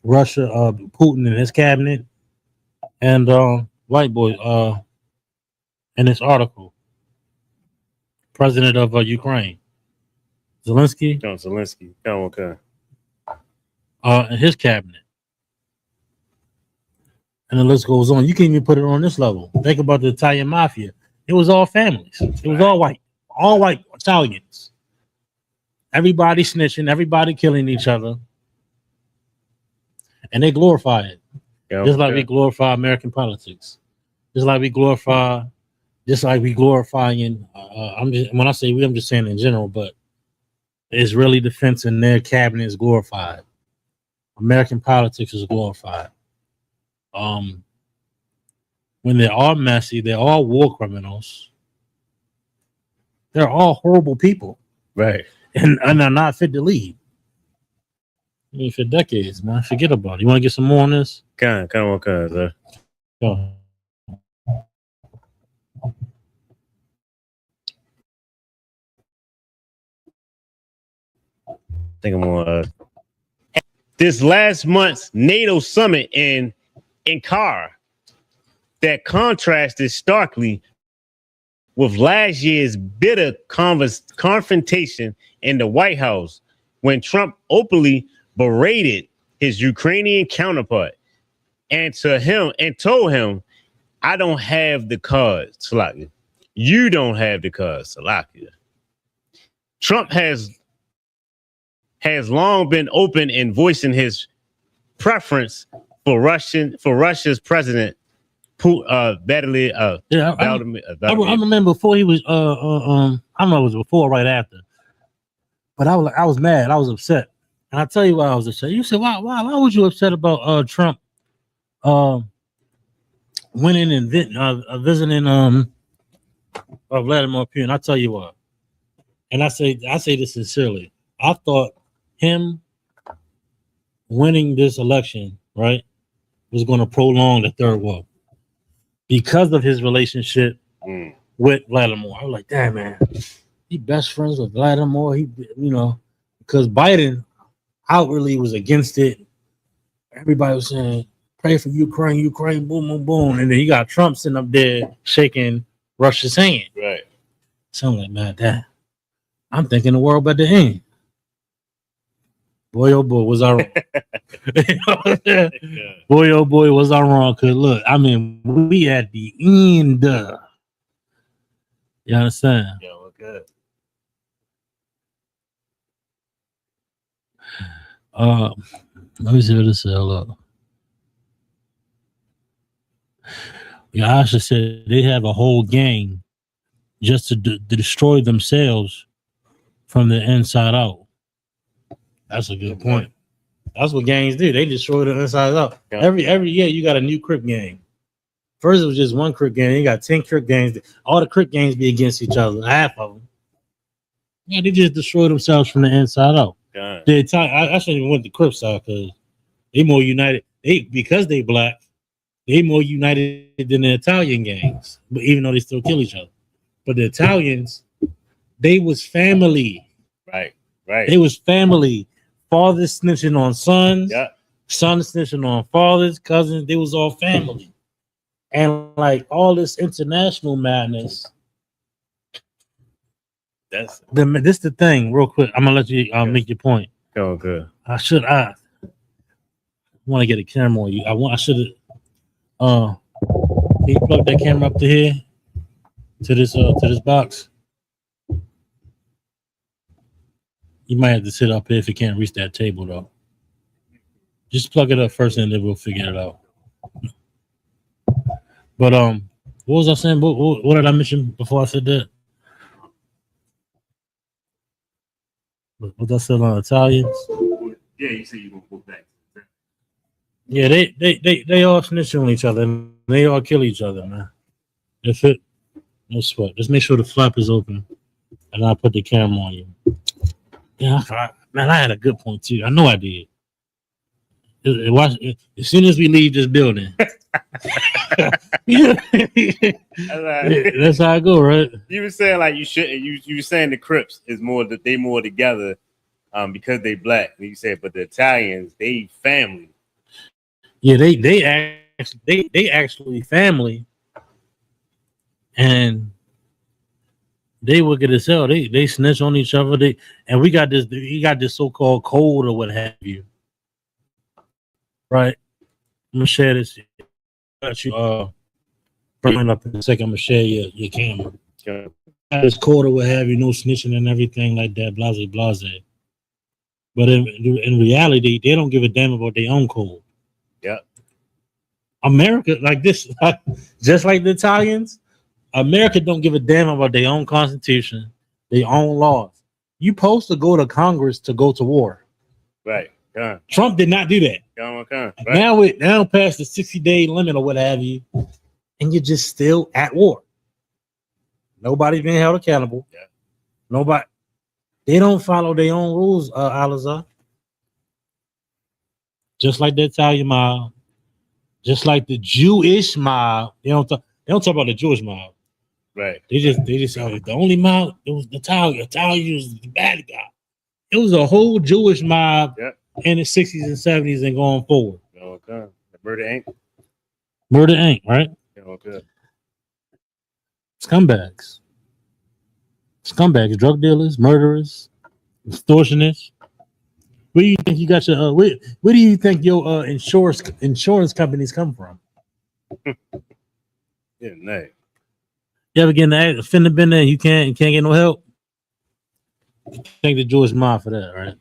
Russia, Putin and his cabinet, and white boy in this article, president of Ukraine, Zelensky. Zelensky. Okay. And his cabinet. And the list goes on. You can't even put it on this level. Think about the Italian mafia. It was all families. It was all white Italians. Everybody snitching, everybody killing each other. And they glorify it. Just like we glorify American politics. Just like we glorifying when I say we, I'm just saying in general, but Israeli defense and their cabinet is glorified. American politics is glorified. When they're all messy, they're all war criminals. They're all horrible people. Right. And they're not fit to lead. I mean, for decades, man. Forget about it. You want to get some more on this? Come on, sir. Go. I think I'm on this last month's NATO summit in Ankara that contrasted starkly with last year's bitter confrontation in the White House when Trump openly berated his Ukrainian counterpart and told him, I don't have the cards, Salakia. You don't have the cards, Salakia. Trump has long been open in voicing his preference for Russia's president, Vladimir. I remember before he was I don't know if it was before or right after, but I was mad. I was upset, and I tell you why I was upset. You said why was you upset about Trump winning and visiting Vladimir Putin? I tell you why, and I say this sincerely. I thought him winning this election, right, was going to prolong the third war because of his relationship with Vladimir. I was like, damn, man, he best friends with Vladimir. He, because Biden outwardly was against it. Everybody was saying, pray for Ukraine, boom, boom, boom. And then you got Trump sitting up there shaking Russia's hand. Right. So I'm like, man, I'm thinking the world about to end. Boy, oh boy, was I wrong. Boy, oh boy, was I wrong. Because look, I mean, we at the end. You understand? Yeah, we're good. Let me see what this said. Look. Yeah, Asha said they have a whole gang just to destroy themselves from the inside out. That's a good point. That's what gangs do. They destroy the inside out. Yeah. Every year you got a new Crip gang. First it was just one Crip gang. You got 10 Crip gangs. All the Crip gangs be against each other. Half of them. Yeah, they just destroy themselves from the inside out. I shouldn't even went to Crip side because they more united. Because they black, they more united than the Italian gangs. But even though they still kill each other. But the Italians, they was family. Right. They was family. Fathers snitching on sons, sons snitching on fathers, cousins. They was all family, and like all this international madness. This the thing. Real quick, I'm gonna let you make your point. Oh, good. I want to get a camera on you. I should have. Can you plug that camera up to here to this box? You might have to sit up here if you can't reach that table, though. Just plug it up first, and then we'll figure it out. But what was I saying? What did I mention before I said that? What I said on Italians? Yeah, you said you're gonna go back. Yeah, they all snitch on each other. And they all kill each other, man. If it, no sweat. Just make sure the flap is open, and I'll put the camera on you. Yeah, man, I had a good point too. I know I did. As soon as we leave this building, that's how I go, right? You were saying like you should. You were saying the Crips is more that they more together, because they black. And you said, but the Italians, they family. Yeah, they actually family, and they wicked as hell. They snitch on each other. We got this so-called code or what have you. Right. I'm gonna share this. Got you bring up in a second. I'm gonna share your camera. Okay. This code or what have you, no snitching and everything like that, blase. But in reality, they don't give a damn about their own code. Yeah. America, like this, just like the Italians, America don't give a damn about their own constitution, their own laws. You supposed to go to Congress to go to war. Right. Yeah. Trump did not do that. Right. Now past the 60-day limit or what have you, and you're just still at war. Nobody's being held accountable. Yeah. Nobody. They don't follow their own rules, Alizar. Just like the Italian mob, just like the Jewish mob. They don't talk about the Jewish mob. Right. They just the only mob. It was the Italian. Italian was the bad guy. It was a whole Jewish mob in the 60s and 70s and going forward. Okay. Murder Inc. Right? Okay. Scumbags, drug dealers, murderers, extortionists. Where do you think you got your? Where do you think your insurance companies come from? Good night. You ever get in the offender been there? You can't get no help. Thank the Jewish mob for that, right?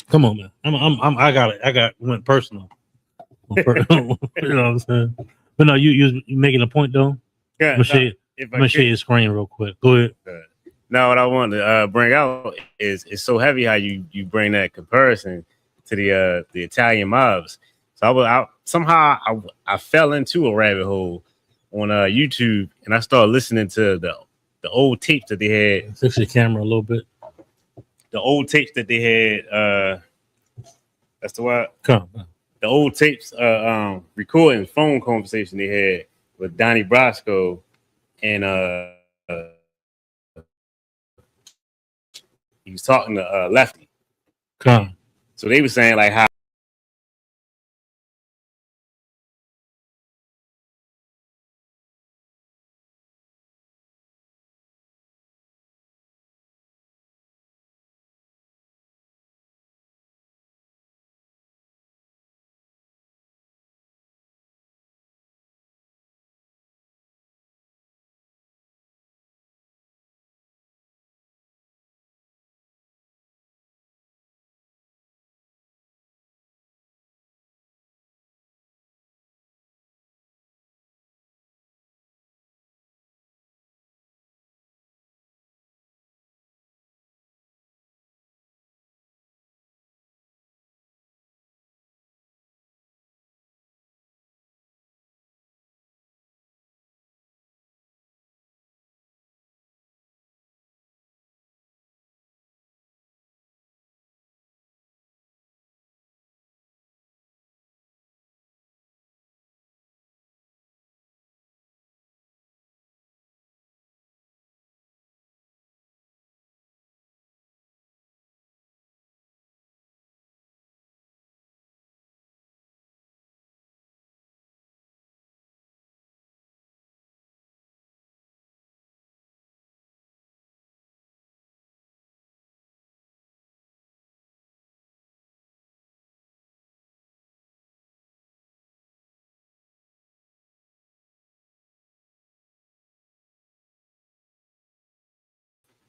Come on, man. I went personal. You know what I'm saying? But no, you making a point though. Yeah, I'm gonna share your screen real quick. Go ahead. Now, what I wanted to bring out is it's so heavy how you bring that comparison to the Italian mobs. So I fell into a rabbit hole on YouTube, and I started listening to the old tapes that they had. Fix your camera a little bit. The old tapes that they had. That's the word. Come. The old tapes, recording phone conversation they had with Donnie Brasco and he was talking to Lefty. Come. So they were saying like how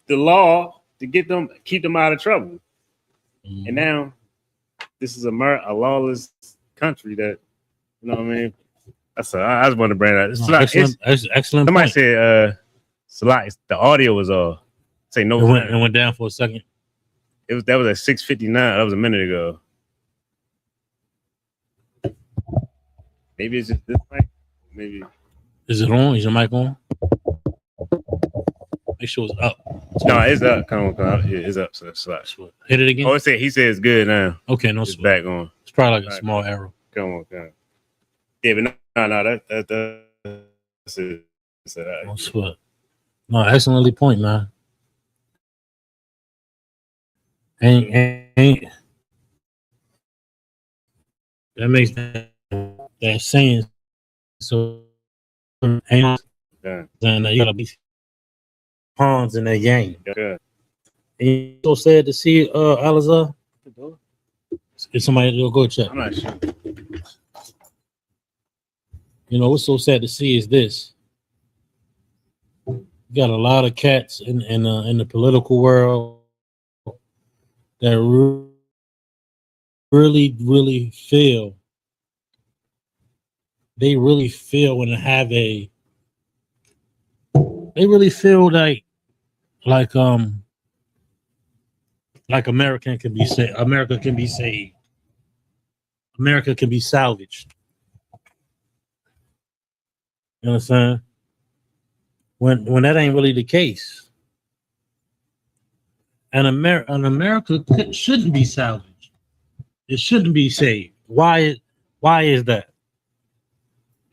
the law to keep them out of trouble. Mm-hmm. And now this is a lawless country that, you know what I mean? I just want to bring that. Excellent. Somebody point. said the audio was say no. It went down for a second. That was at 6:59. That was a minute ago. Maybe it's just this mic. Maybe. Is it on? Is your mic on? Make sure it's up. No, it's up. Come on. Yeah, it's up. So it's like, hit it again. Oh, he said it's good now. Okay, no, it's back on. It's probably like a small arrow. Come on. Yeah, but no, that's it. No sweat. No, excellently point, man. Ain't that makes that saying so ain't then you gotta be pawns in that game. Yeah. And so sad to see Alizar. If somebody will go check. I'm not sure. You know what's so sad to see is this. You got a lot of cats in the political world that really feel they really feel when they have they really feel like America can be saved. America can be saved. America can be salvaged. You understand? When that ain't really the case. And America shouldn't be salvaged. It shouldn't be saved. Why is that?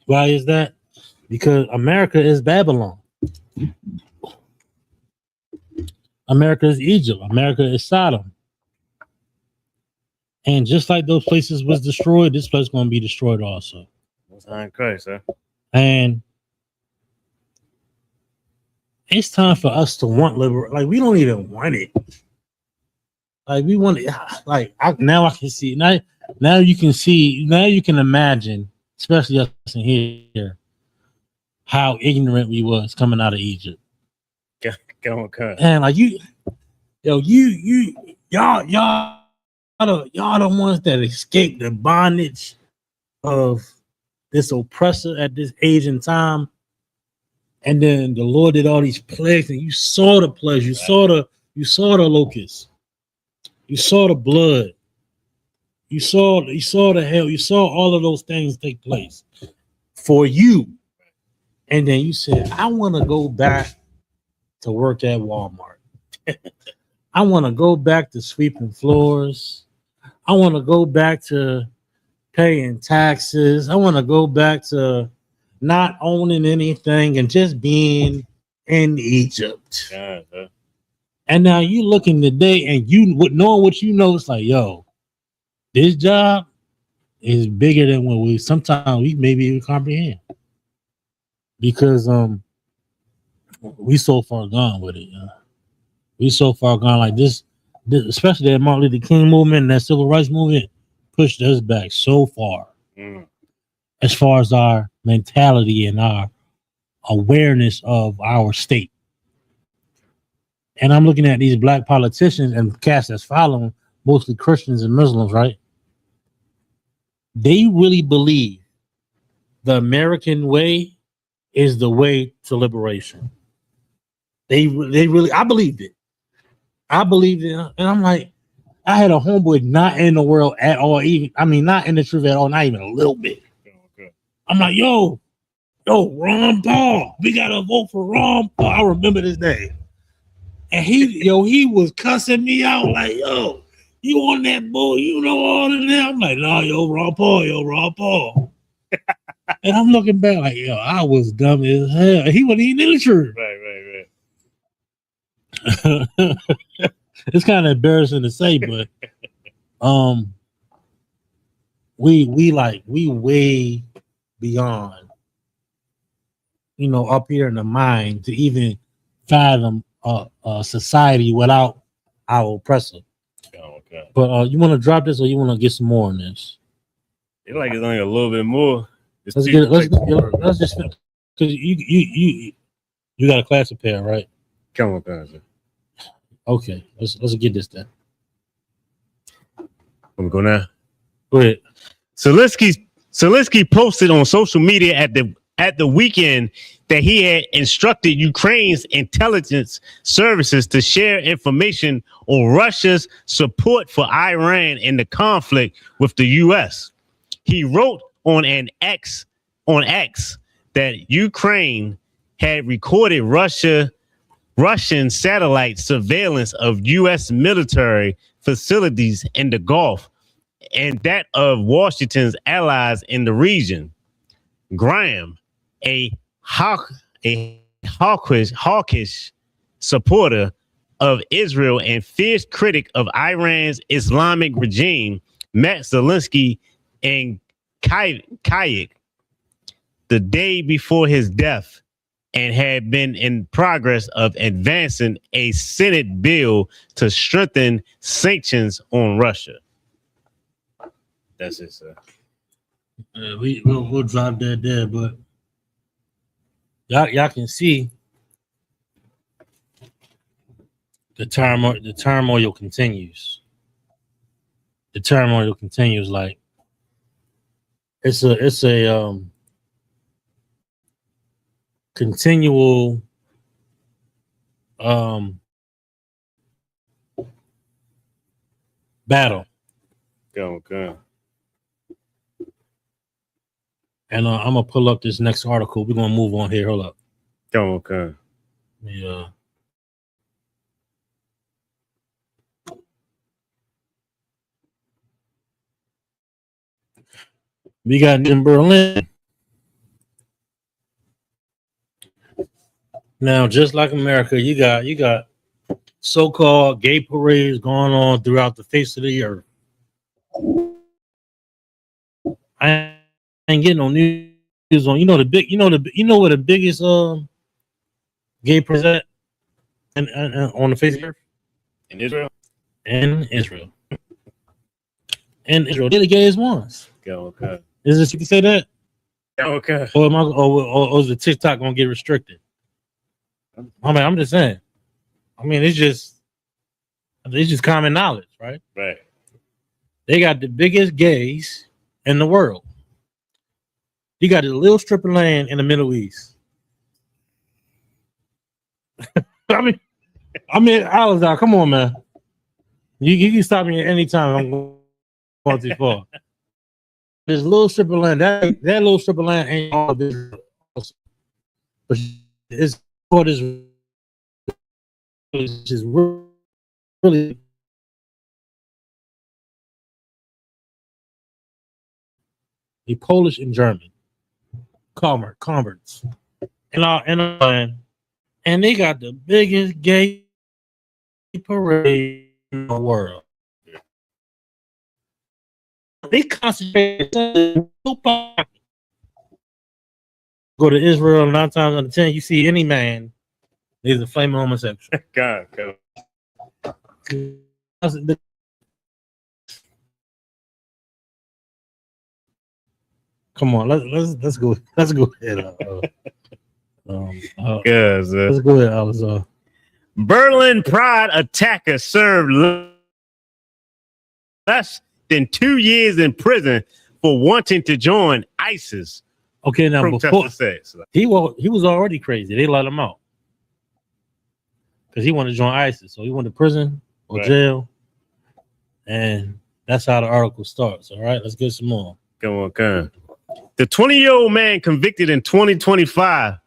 Why is that? Because America is Babylon. America is Egypt. America is Sodom. And just like those places was destroyed, this place is going to be destroyed also. That's not Christ, huh? And it's time for us to want liberation. Like, we don't even want it. Like, we want it. Like, now I can see. Now you can see. Now you can imagine especially us in here, how ignorant we was coming out of Egypt. Go on. And like y'all the ones that escaped the bondage of this oppressor at this age and time. And then the Lord did all these plagues, and you saw the plagues, you saw the locusts, you saw the blood, you saw the hell, you saw all of those things take place for you. And then you said, I want to go back to work at Walmart. I want to go back to sweeping floors. I want to go back to paying taxes. I want to go back to not owning anything and just being in Egypt. Uh-huh. And now you looking today and you knowing what you know, it's like, yo, this job is bigger than what we maybe even comprehend. Because we so far gone with it. We so far gone like this, especially that Martin Luther King movement and that civil rights movement pushed us back so far. As far as our mentality and our awareness of our state. And I'm looking at these black politicians and cast that's following, mostly Christians and Muslims, right? They really believe the American way is the way to liberation. They really, I believed it. And I'm like, I had a homeboy not in the world at all, not in the truth at all, not even a little bit. Okay. I'm like, yo, Ron Paul, we gotta vote for Ron Paul. I remember this day. And he was cussing me out like, yo, you on that bull, you know all of that. I'm like, nah, Ron Paul. And I'm looking back like, yo, I was dumb as hell. He wasn't even in the truth. Right. It's kind of embarrassing to say, but we way beyond, up here in the mind to even fathom a society without our oppressor. Okay. But you want to drop this or you want to get some more on this? It's like it's only a little bit more. Let's just because you got a class to prepare, right? Come on, cousin. Okay, let's get this done. Let me go now. Go ahead. Zelensky posted on social media at the weekend that he had instructed Ukraine's intelligence services to share information on Russia's support for Iran in the conflict with the U.S. He wrote on X that Ukraine had recorded Russian satellite surveillance of U.S. military facilities in the Gulf and that of Washington's allies in the region. Graham, a hawkish supporter of Israel and fierce critic of Iran's Islamic regime, met Zelensky in Kyiv the day before his death and had been in progress of advancing a Senate bill to strengthen sanctions on Russia. That's it, sir. We'll drop that there, but y'all can see the turmoil continues. The turmoil continues. Like it's a continual battle. Okay. And I'm gonna pull up this next article. We're gonna move on here. Hold up. Okay. Yeah. We got in Berlin. Now, just like America, you got so-called gay parades going on throughout the face of the earth. I ain't getting no news on. Where the biggest gay parade and on the face of the earth? In Israel. They're the gayest ones. Okay. Is this you can say that? Okay. Or is the TikTok gonna get restricted? I mean, I'm just saying. I mean, it's just common knowledge, right? Right. They got the biggest gays in the world. You got a little strip of land in the Middle East. I mean, Alizar, come on, man. You can stop me at any time. I'm going too far. This little strip of land, that little strip of land ain't all of Israel. But it's for this, which is really the Polish and German converts, and they got the biggest gay parade in the world. They concentrate. Go to Israel 9 times out of 10, you see any man, he's a flaming homosexual. God. Come on, let's go. Let's go ahead. Yes, Let's go ahead, Alizar. Berlin Pride attacker served less than 2 years in prison for wanting to join ISIS. Okay, now before Says. he was already crazy. They let him out because he wanted to join ISIS. So he went to prison or jail, and that's how the article starts. All right, let's get some more. Come on. The 20-year-old man convicted in 2025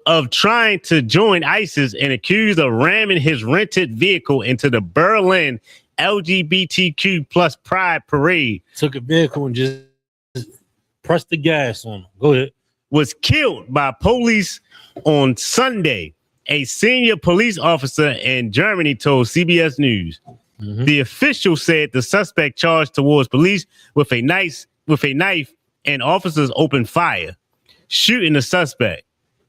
of trying to join ISIS and accused of ramming his rented vehicle into the Berlin LGBTQ plus Pride parade. Took a vehicle and just pressed the gas on him. Go ahead. Was killed by police on Sunday. A senior police officer in Germany told CBS News. Mm-hmm. The official said the suspect charged towards police with a knife, and officers opened fire, shooting the suspect.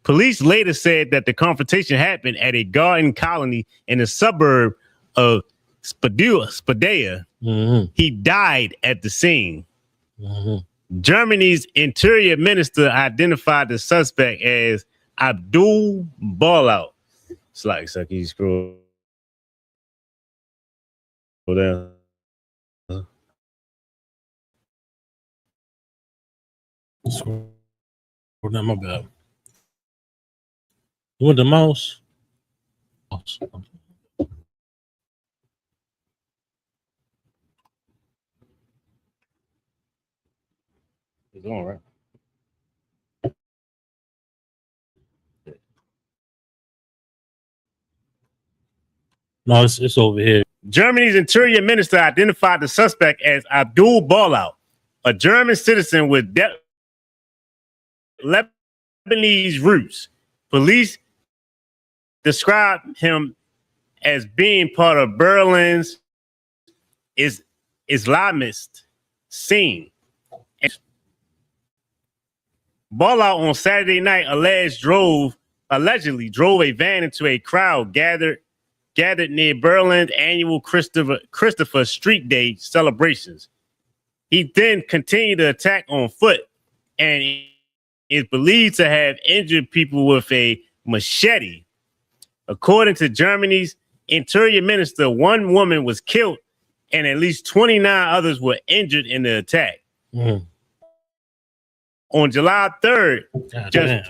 Police later said that the confrontation happened at a garden colony in the suburb of Spadea. Mm-hmm. He died at the scene. Mm-hmm. Germany's interior minister identified the suspect as Abdul Ballout. It's like, so can you scroll down? Scroll down, my bad. You want the mouse? It's on, right? No, it's over here. Germany's interior minister identified the suspect as Abdul Ballout, a German citizen with Lebanese roots. Police described him as being part of Berlin's Islamist scene. Ballout on Saturday night allegedly drove a van into a crowd gathered near Berlin's annual Christopher Street Day celebrations. He then continued the attack on foot and is believed to have injured people with a machete. According to Germany's interior minister, one woman was killed and at least 29 others were injured in the attack. Mm. On July 3rd,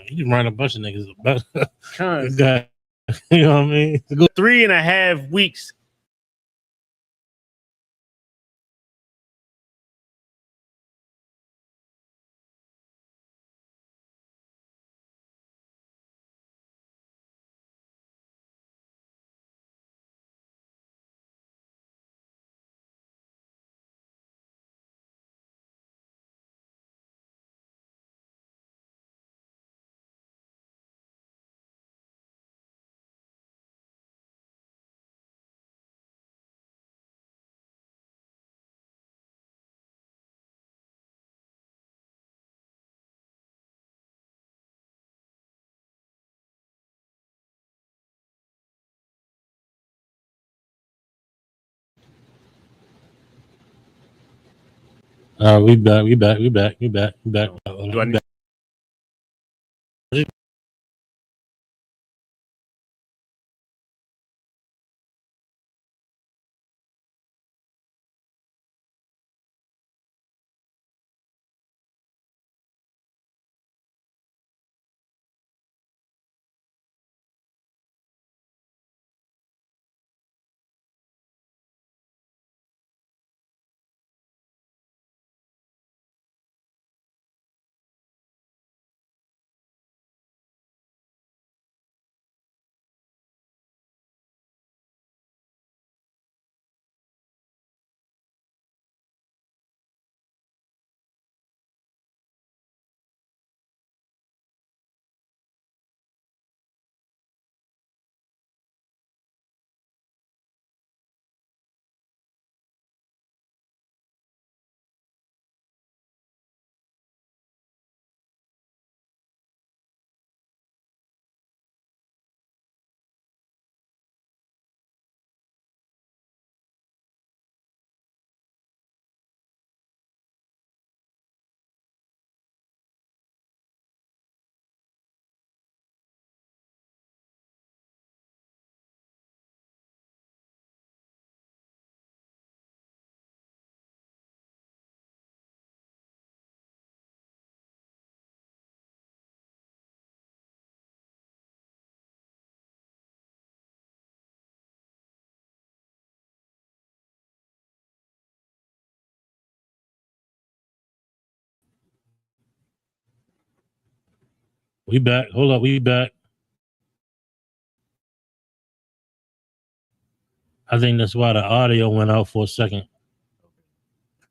you can run a bunch of niggas about you know what I mean? 3.5 weeks. We back. We back. Hold up, we back. I think that's why the audio went out for a second.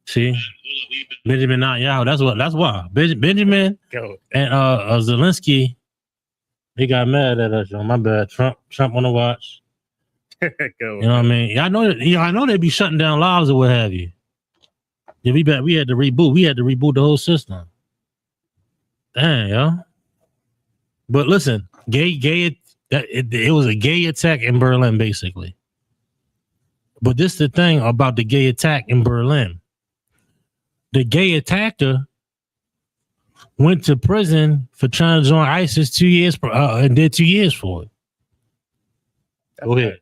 See, Benjamin Netanyahu. That's why Benjamin and Zelensky, they got mad at us. My bad. Trump on the watch. You know what I mean? I know they be shutting down lives or what have you. Yeah, we had to reboot. We had to reboot the whole system. Damn, yo. But listen, it was a gay attack in Berlin, basically. But this is the thing about the gay attack in Berlin. The gay attacker went to prison for trying to join ISIS 2 years and did 2 years for it. Go ahead.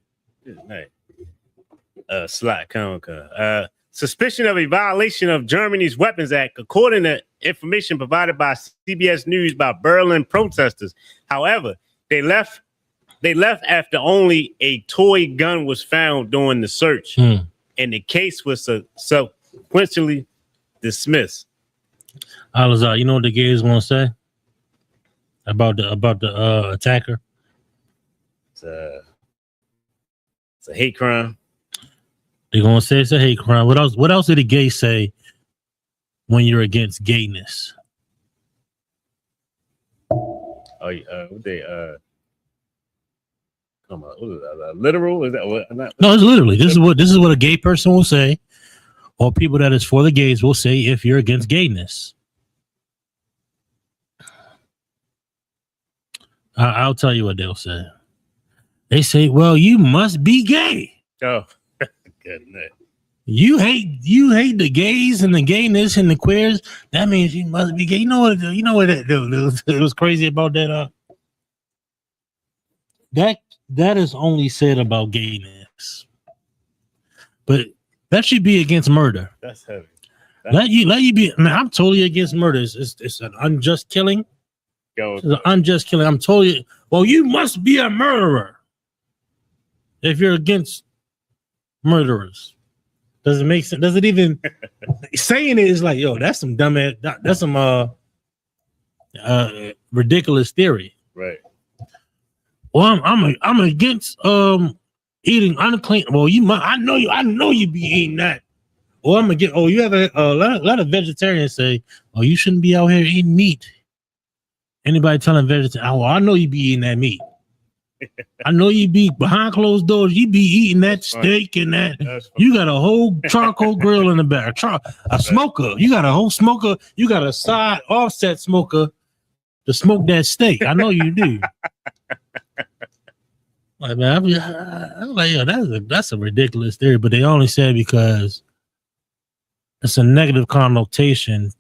Slot Conquer. Suspicion of a violation of Germany's Weapons Act, according to information provided by CBS News by Berlin protesters. However, they left after only a toy gun was found during the search, and the case was subsequently dismissed. Alazar, you know what the gays want to say about the attacker? It's a hate crime. They're gonna say it's a hate crime. What else did the gays say when you're against gayness? Come on, literal? Is that what? No, it's literally. This is what a gay person will say, or people that is for the gays will say if you're against gayness. I'll tell you what they'll say. They say, "Well, you must be gay." Oh, goodness. You hate the gays and the gayness and the queers. That means you must be gay. You know what it was crazy about that? That is only said about gayness, but that should be against murder. That's heavy. Let you be. Man, I'm totally against murder. It's an unjust killing. It's an unjust killing. I'm totally. Well, you must be a murderer if you're against murderers. Does it make sense? Does it even saying it is like, yo, that's some dumb ass. That's some ridiculous theory. Right. Well, I'm against eating unclean. Well, I know you be eating that. Or I'm against. Oh, you have a lot of vegetarians say, oh, you shouldn't be out here eating meat. Anybody telling vegetarian, oh, I know you be eating that meat. I know you be behind closed doors. You be eating that steak and that. You got a whole charcoal grill in the back. A smoker. You got a whole smoker. You got a side offset smoker to smoke that steak. I know you do. Like, man, I'm like, yo, that's a ridiculous theory, but they only said because it's a negative connotation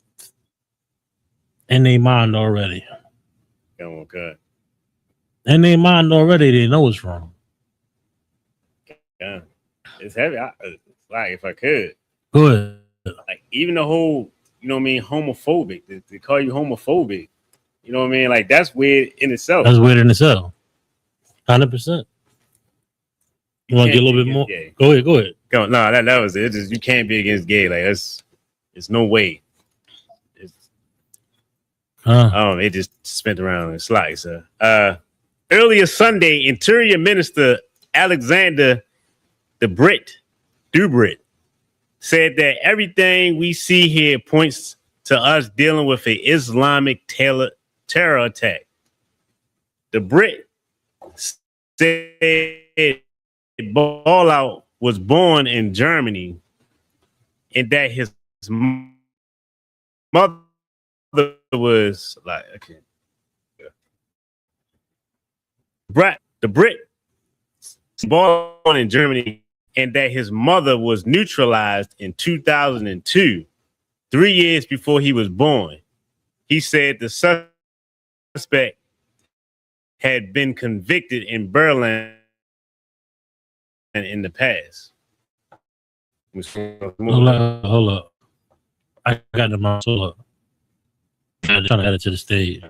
in their mind already. Okay. In their mind already, they know it's wrong. Yeah, it's heavy. Like, if I could, good. Like, even the whole, you know what I mean, homophobic. They call you homophobic. You know what I mean? Like, that's weird in itself. That's weird in itself. 100%. You want to get a little bit more? Gay. Go ahead. No, that was it. You can't be against gay. Like, it's no way. It just spent around and slice. Earlier Sunday, Interior Minister Alexander Dubrit said that everything we see here points to us dealing with an Islamic terror attack. Dubrit said Ballout was born in Germany and that his mother was like, okay. The Brit born in Germany and that his mother was neutralized in 2002, 3 years before he was born. He said the suspect had been convicted in Berlin in the past. Hold up. I got the mouse. Hold up. I'm trying to add it to the stage.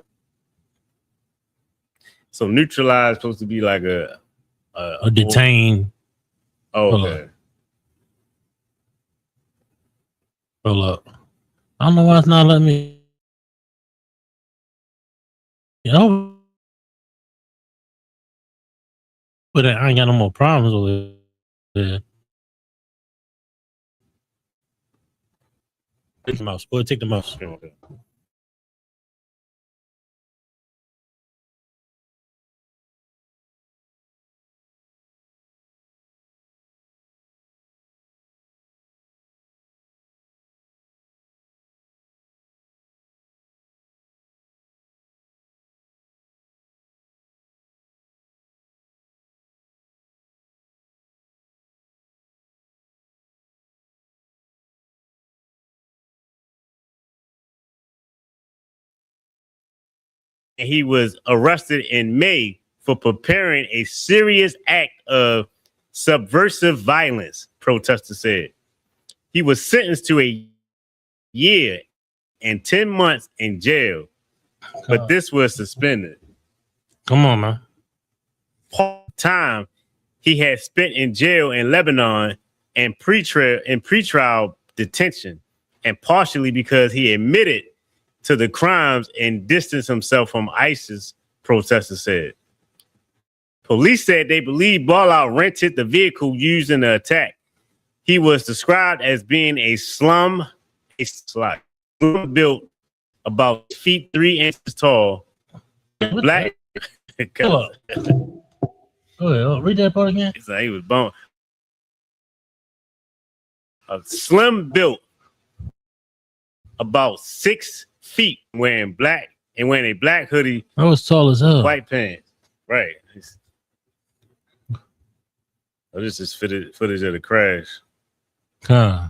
So neutralized supposed to be like a detained. Oh, okay. Hold up. I don't know why it's not letting me You know, but I ain't got no more problems with it. Take the mouse. Boy, take the mouse. Okay. And he was arrested in May for preparing a serious act of subversive violence, protesters said. He was sentenced to a year and 10 months in jail, but this was suspended. Come on, man. Time he had spent in jail in Lebanon and pretrial detention, and partially because he admitted to the crimes and distanced himself from ISIS, protesters said. Police said they believe Ballout rented the vehicle used in the attack. He was described as being a slum built about feet 3 inches tall. Black. Go ahead, read that part again. It's like he was bone. A slim built, about 6 feet, wearing a black hoodie. I was tall as hell. White pants. Right. Oh, this is footage of the crash. Huh.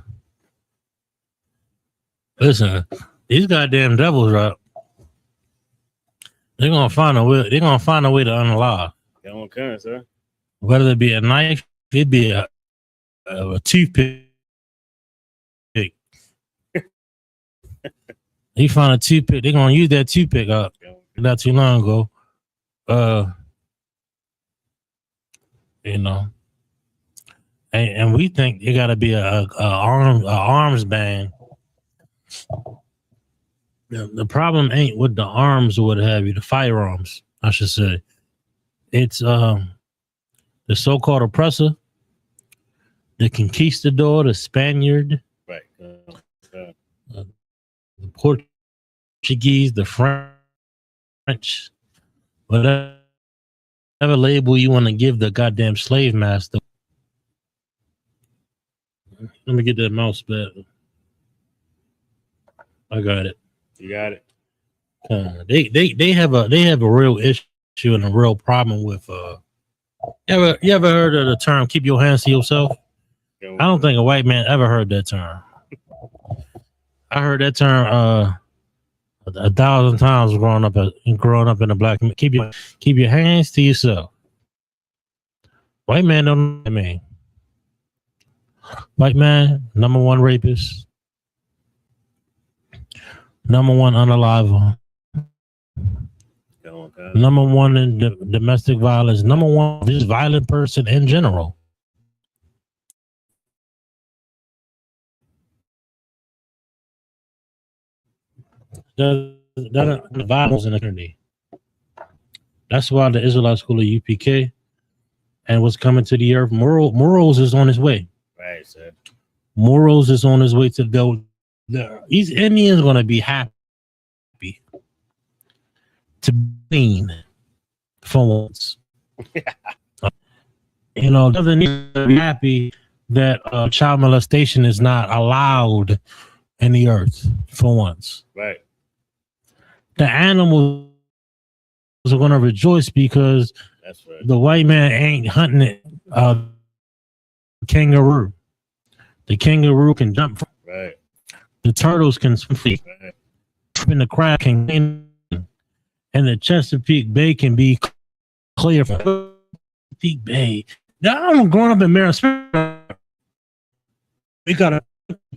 Listen, these goddamn devils, right? They're gonna find a way. They're gonna find a way to unalive. Got one coming, sir. Whether it be a knife, it'd be a toothpick. He found a toothpick. They're gonna use that toothpick up not too long ago. You know, and we think it got to be a arms ban. The problem ain't with the arms or what have you, the firearms, I should say. It's the so-called oppressor, the conquistador, the Spaniard, right, the Portuguese, the French, whatever label you want to give the goddamn slave master. Let me get that mouse back. I got it. You got it. They have a real issue and a real problem with you ever heard of the term "keep your hands to yourself"? I don't think a white man ever heard that term. I heard that term 1,000 times growing up in a black community. Keep your hands to yourself. White man don't know what I mean. White man, number one rapist, number one unaliver, number one in domestic violence, number one just violent person in general. The violence in the community. That's why the Israelite School of UPK and what's coming to the earth, Morals is on his way. Right, sir. Morals is on his way to go. These Indians going to be happy to be for once. You know, doesn't need to be happy that child molestation is not allowed in the earth for once. Right. The animals are going to rejoice because that's right. The white man ain't hunting it. Kangaroo. The kangaroo can jump. Right. The turtles can swim. Right. And the crab can, and the Chesapeake Bay can be clear for Chesapeake Bay. Now I'm growing up in Maryland. We got a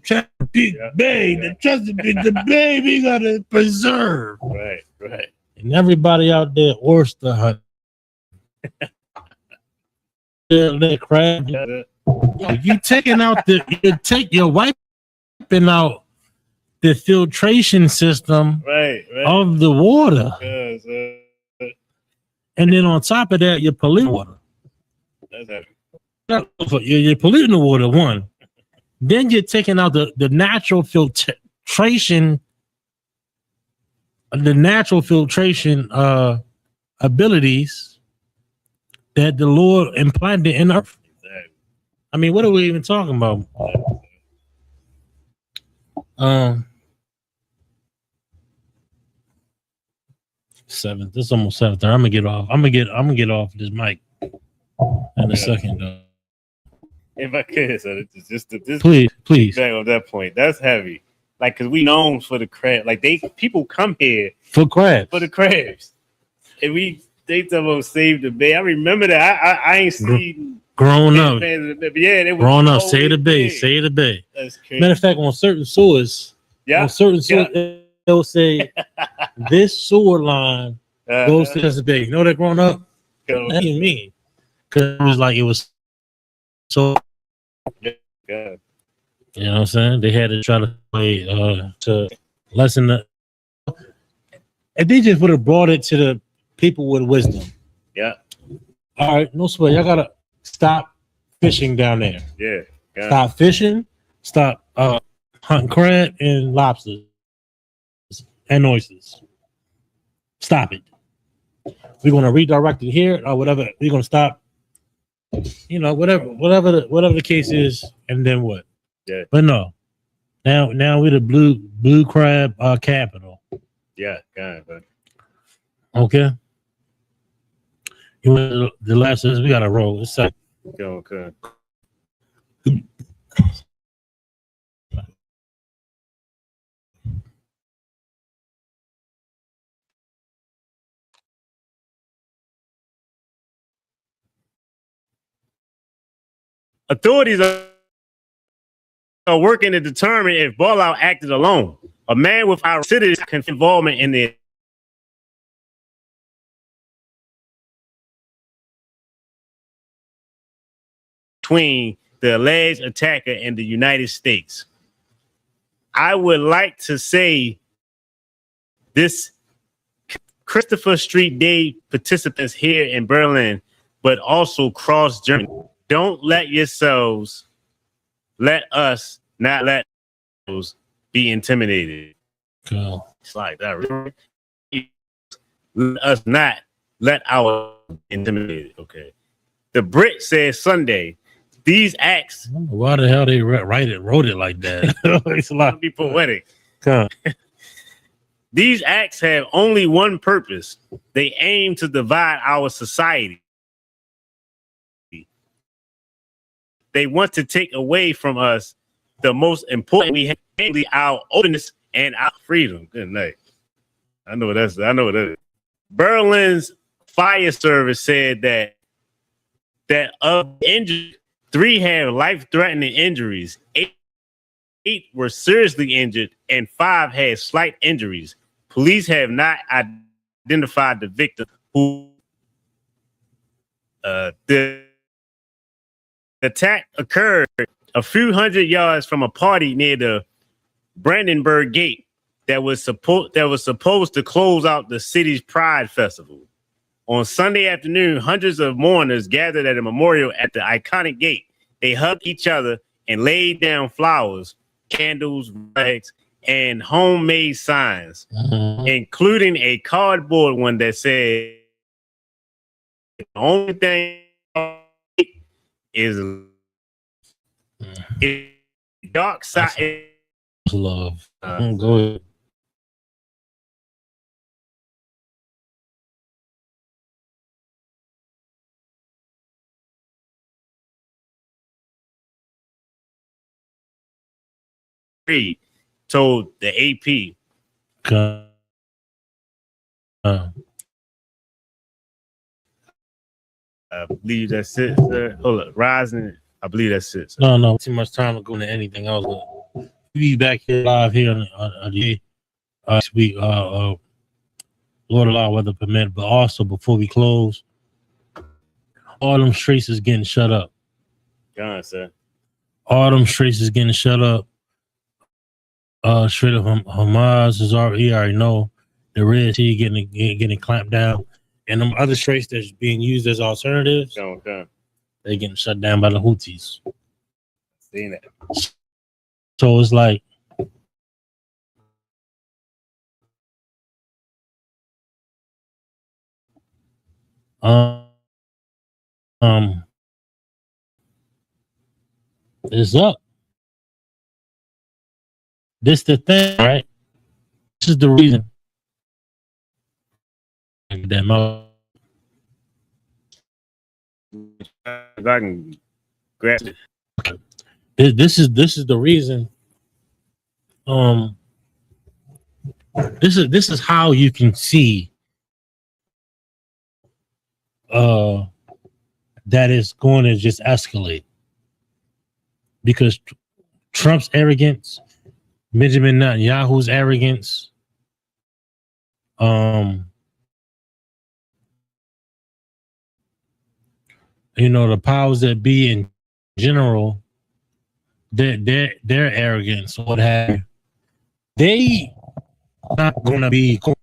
Chesapeake Bay. The Chesapeake the Bay we got to preserve. Right, right. And everybody out there oyster hunt. The crab. You taking out you're wiping out the filtration system right. of the water. And then on top of that, you're polluting water. That's heavy. You're polluting the water, one. Then you're taking out the natural filtration, abilities that the Lord implanted in earth. I mean, what are we even talking about? 7th. This is almost 7th. I'm gonna get off. I'm gonna get off this mic in a second, though. If I could, so just Please. Back on that point, that's heavy. Like, cause we known for the crab. Like people come here For crabs. for the crabs, and they talk about save the bay. I remember that. I ain't seen Grown up. Yeah, they were Grown up. Say the bay. Say the bay. That's crazy. Matter of fact, on certain sewers, they'll say this sewer line goes to the bay. You know that grown up? What do you mean? Because it was so. Yeah. You know what I'm saying? They had to try to play to lessen the. And they just would have brought it to the people with wisdom. Yeah. All right, no sweat. Y'all gotta stop fishing down there. Yeah. Stop fishing. Stop hunting crab and lobsters and oysters. Stop it. We're gonna redirect it here or whatever. We're gonna stop. You know, whatever the case is, and then what? Yeah. But no. Now we're the blue crab capital. Yeah. God, but Okay. You want the last is we gotta roll. It's like okay. Authorities are working to determine if Barlow acted alone. A man without citizen involvement in the between the alleged attacker and the United States. I would like to say this Christopher Street Day participants here in Berlin, but also cross Germany. Don't let us not let those be intimidated. cool. It's like that. Let us not let our intimidated. Okay. The Brit said Sunday, these acts. I don't know why the hell they wrote it like that? It's a lot. Be poetic. Huh. These acts have only one purpose. They aim to divide our society. They want to take away from us the most important we have, namely our openness and our freedom. Good night. I know what that is. Berlin's fire service said that of injured, 3 have life-threatening injuries, 8 were seriously injured, and 5 had slight injuries. Police have not identified the victim who the attack occurred a few hundred yards from a party near the Brandenburg Gate that was supposed to close out the city's Pride Festival. On Sunday afternoon, hundreds of mourners gathered at a memorial at the iconic gate. They hugged each other and laid down flowers, candles, rags, and homemade signs, including a cardboard one that said, "The only thing is dark side." Love. Go ahead. Told the AP. I believe that's it, sir. Hold up, Rising. I believe that's it, sir. No, too much time to go into anything else. We'll be back here live here on the next week. Lord allow, weather permit. But also before we close, all them streets is getting shut up. Go on, sir. All them streets is getting shut up. Straight up Hamas is already. You already know the Red Sea getting clamped down. and them other straits that's being used as alternatives, Okay. they're getting shut down by the Houthis. Seen it. So it's like um it's up. This the thing, right? This is the reason that my If I can grab it. this is the reason. This is how you can see that it's going to just escalate because Trump's arrogance, Benjamin Netanyahu's arrogance, the powers that be in general, their arrogance, what have you, they not gonna be cool.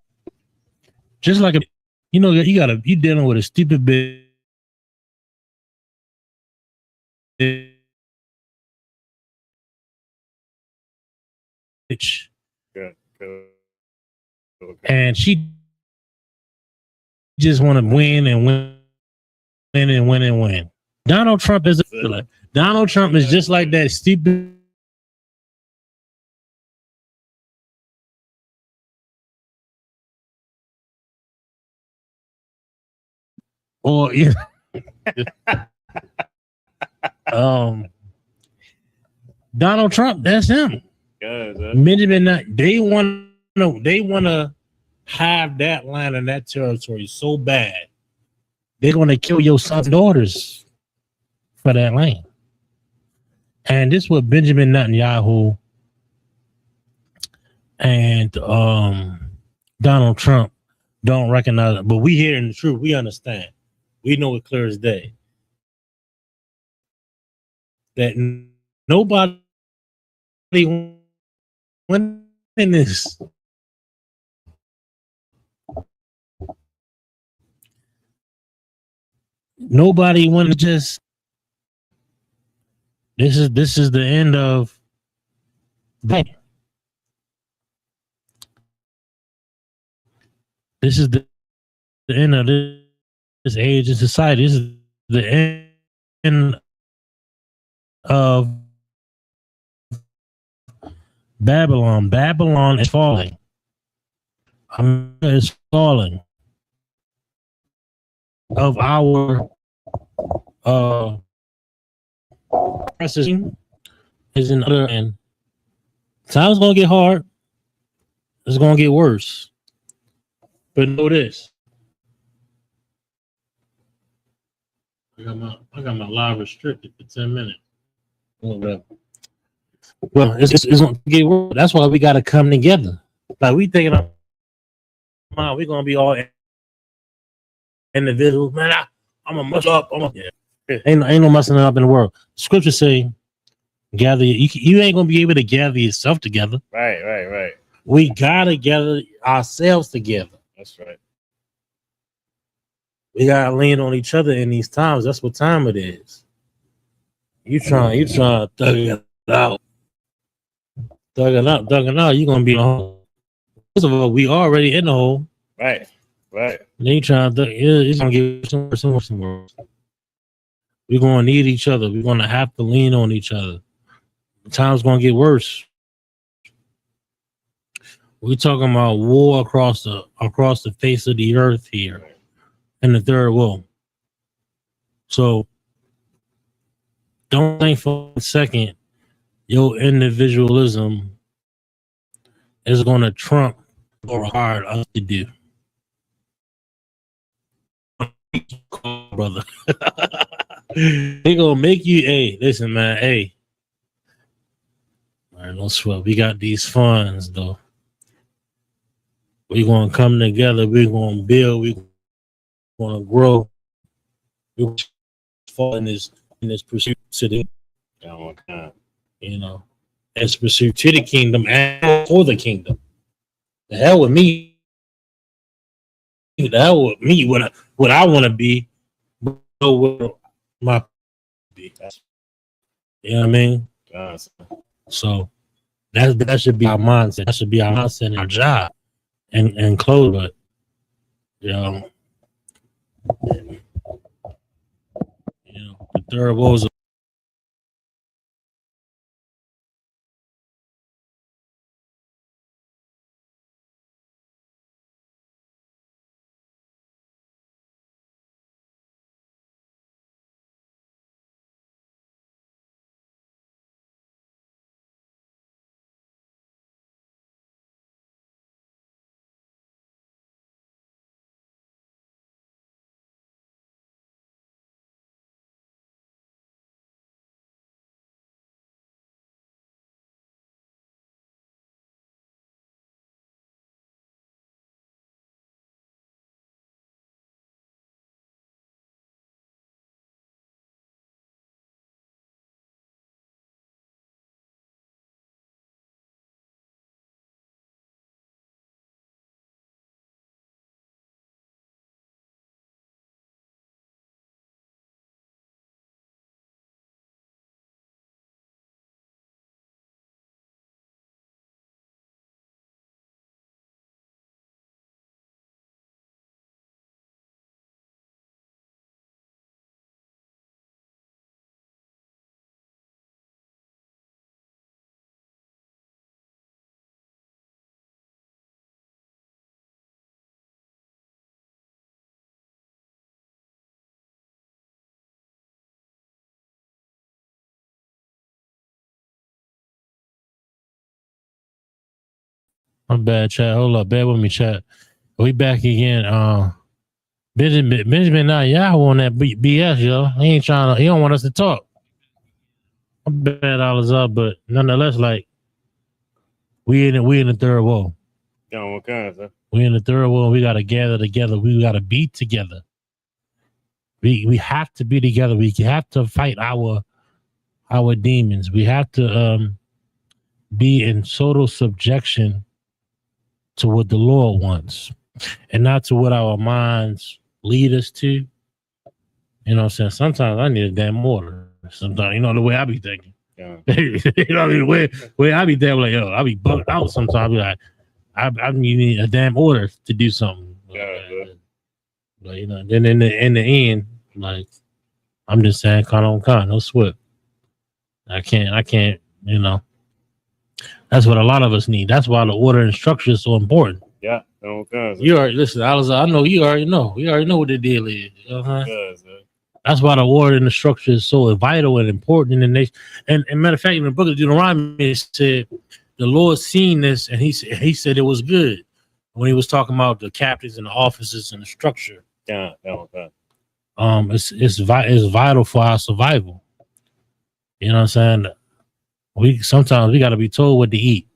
Just like you dealing with a stupid bitch. Good. Okay. And she just want to win and win and win and win. Donald Trump is just like that stupid or Donald Trump, that's him. Benjamin, they want to have that land and that territory so bad. They're going to kill your sons and daughters for that land. And this is what Benjamin Netanyahu and Donald Trump don't recognize it. But we hear in the truth, we understand. We know it clear as day. That nobody went in this. Nobody want to just. This is the end of that. This is the end of this age of society. This is the end of Babylon. Babylon is falling. America is falling. Of our president is in other end. Time's gonna get hard. It's gonna get worse. But know this. I got my live restricted for 10 minutes. Well, it's gonna get worse. That's why we gotta come together. Like we thinking, we're gonna be all individuals. Man, I'm a mess up. Ain't no messing up in the world. Scripture say, gather. You ain't gonna be able to gather yourself together. Right. We gotta gather ourselves together. That's right. We gotta lean on each other in these times. That's what time it is. You trying to thug it out. Thugging out, you're gonna be in the hole. First of all, we already in the hole. Right. Then you trying to it's gonna get some worse. We're gonna need each other. We're gonna have to lean on each other. The time's gonna get worse. We're talking about war across the face of the earth here in the third world. So don't think for a second your individualism is gonna trump or require us to do. Brother. They gonna make you, hey, listen, man, hey. All right, no sweat. We got these funds though. We're gonna come together, we're gonna build, we're gonna grow. We're gonna fall in this pursuit to the as pursuit to the kingdom and for the kingdom. The hell with me. that would me what I want to be, but what my be. You know what I mean? So that should be our mindset. That should be our mindset and our job and close. But the third woes. My bad, chat. Hold up, bear with me, chat. We back again. Benjamin Netanyahu on that BS, yo. He ain't trying to. He don't want us to talk. My bad, all up, but nonetheless, like we in the third wall. We in the third wall. We gotta gather together. We gotta be together. We have to be together. We have to fight our demons. We have to be in total subjection to what the Lord wants, and not to what our minds lead us to. You know what I'm saying? Sometimes I need a damn order. Sometimes, the way I be thinking. Yeah. the way I be thinking, like, yo, I be bugged out sometimes. I be like, I need a damn order to do something. But then in the end, like, I'm just saying, no sweat. I can't, That's what a lot of us need. That's why the order and structure is so important. Yeah, you already listen, I know you already know. We already know what the deal is. That's why the order and the structure is so vital and important in the nation. And matter of fact, in the book of Deuteronomy, it said the Lord seen this, and he said it was good when he was talking about the captains and the officers and the structure. It's vital for our survival. You know what I'm saying? Sometimes we got to be told what to eat.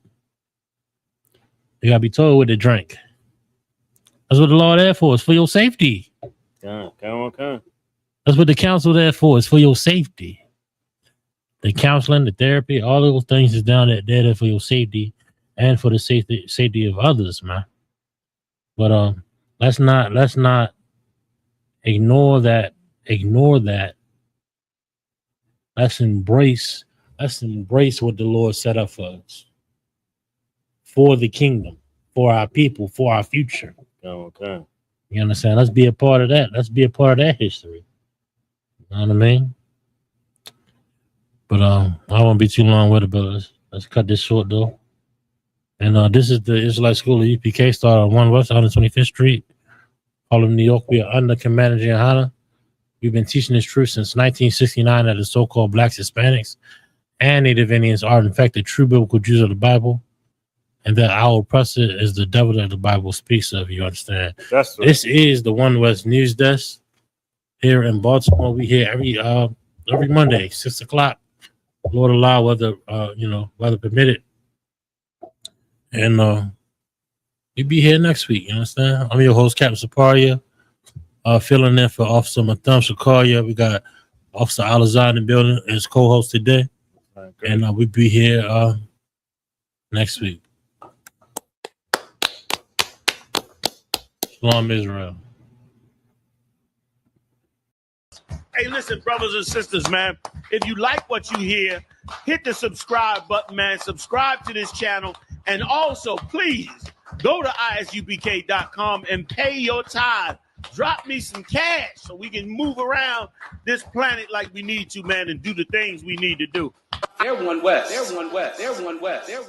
We got to be told what to drink. That's what the law there for. It's for your safety. That's what the counsel there for. It's for your safety. The counseling, the therapy, all those things is down there for your safety and for the safety of others, man. But let's not ignore that. Let's embrace what the Lord set up for us, for the kingdom, for our people, for our future. You understand? Let's be a part of that. Let's be a part of that history. You know what I mean? But I won't be too long with it, but let's cut this short though. And this is the Israelite School of UPK, started on 1 West 125th Street, Harlem, New York. We are under Commander Netenyahu. We've been teaching this truth since 1969 that the so-called Blacks, Hispanics, and Native Indians are in fact the true biblical Jews of the Bible, and that our oppressor is the devil that the Bible speaks of. You understand? That's right. This is the One West News Desk here in Baltimore. We here every Monday, 6 o'clock. Lord allow, weather permitted. And we be here next week. You understand? I'm your host, Captain Saparia. Filling in for Officer Matham Shakaria. We got Officer Alazar in the building as co-host today. And we'll be here next week. Islam Israel. Hey, listen, brothers and sisters, man. If you like what you hear, hit the subscribe button, man. Subscribe to this channel. And also, please, go to ISUPK.com and pay your tithe. Drop me some cash so we can move around this planet like we need to, man, and do the things we need to do. They're one West. They're one West. They're one West. They're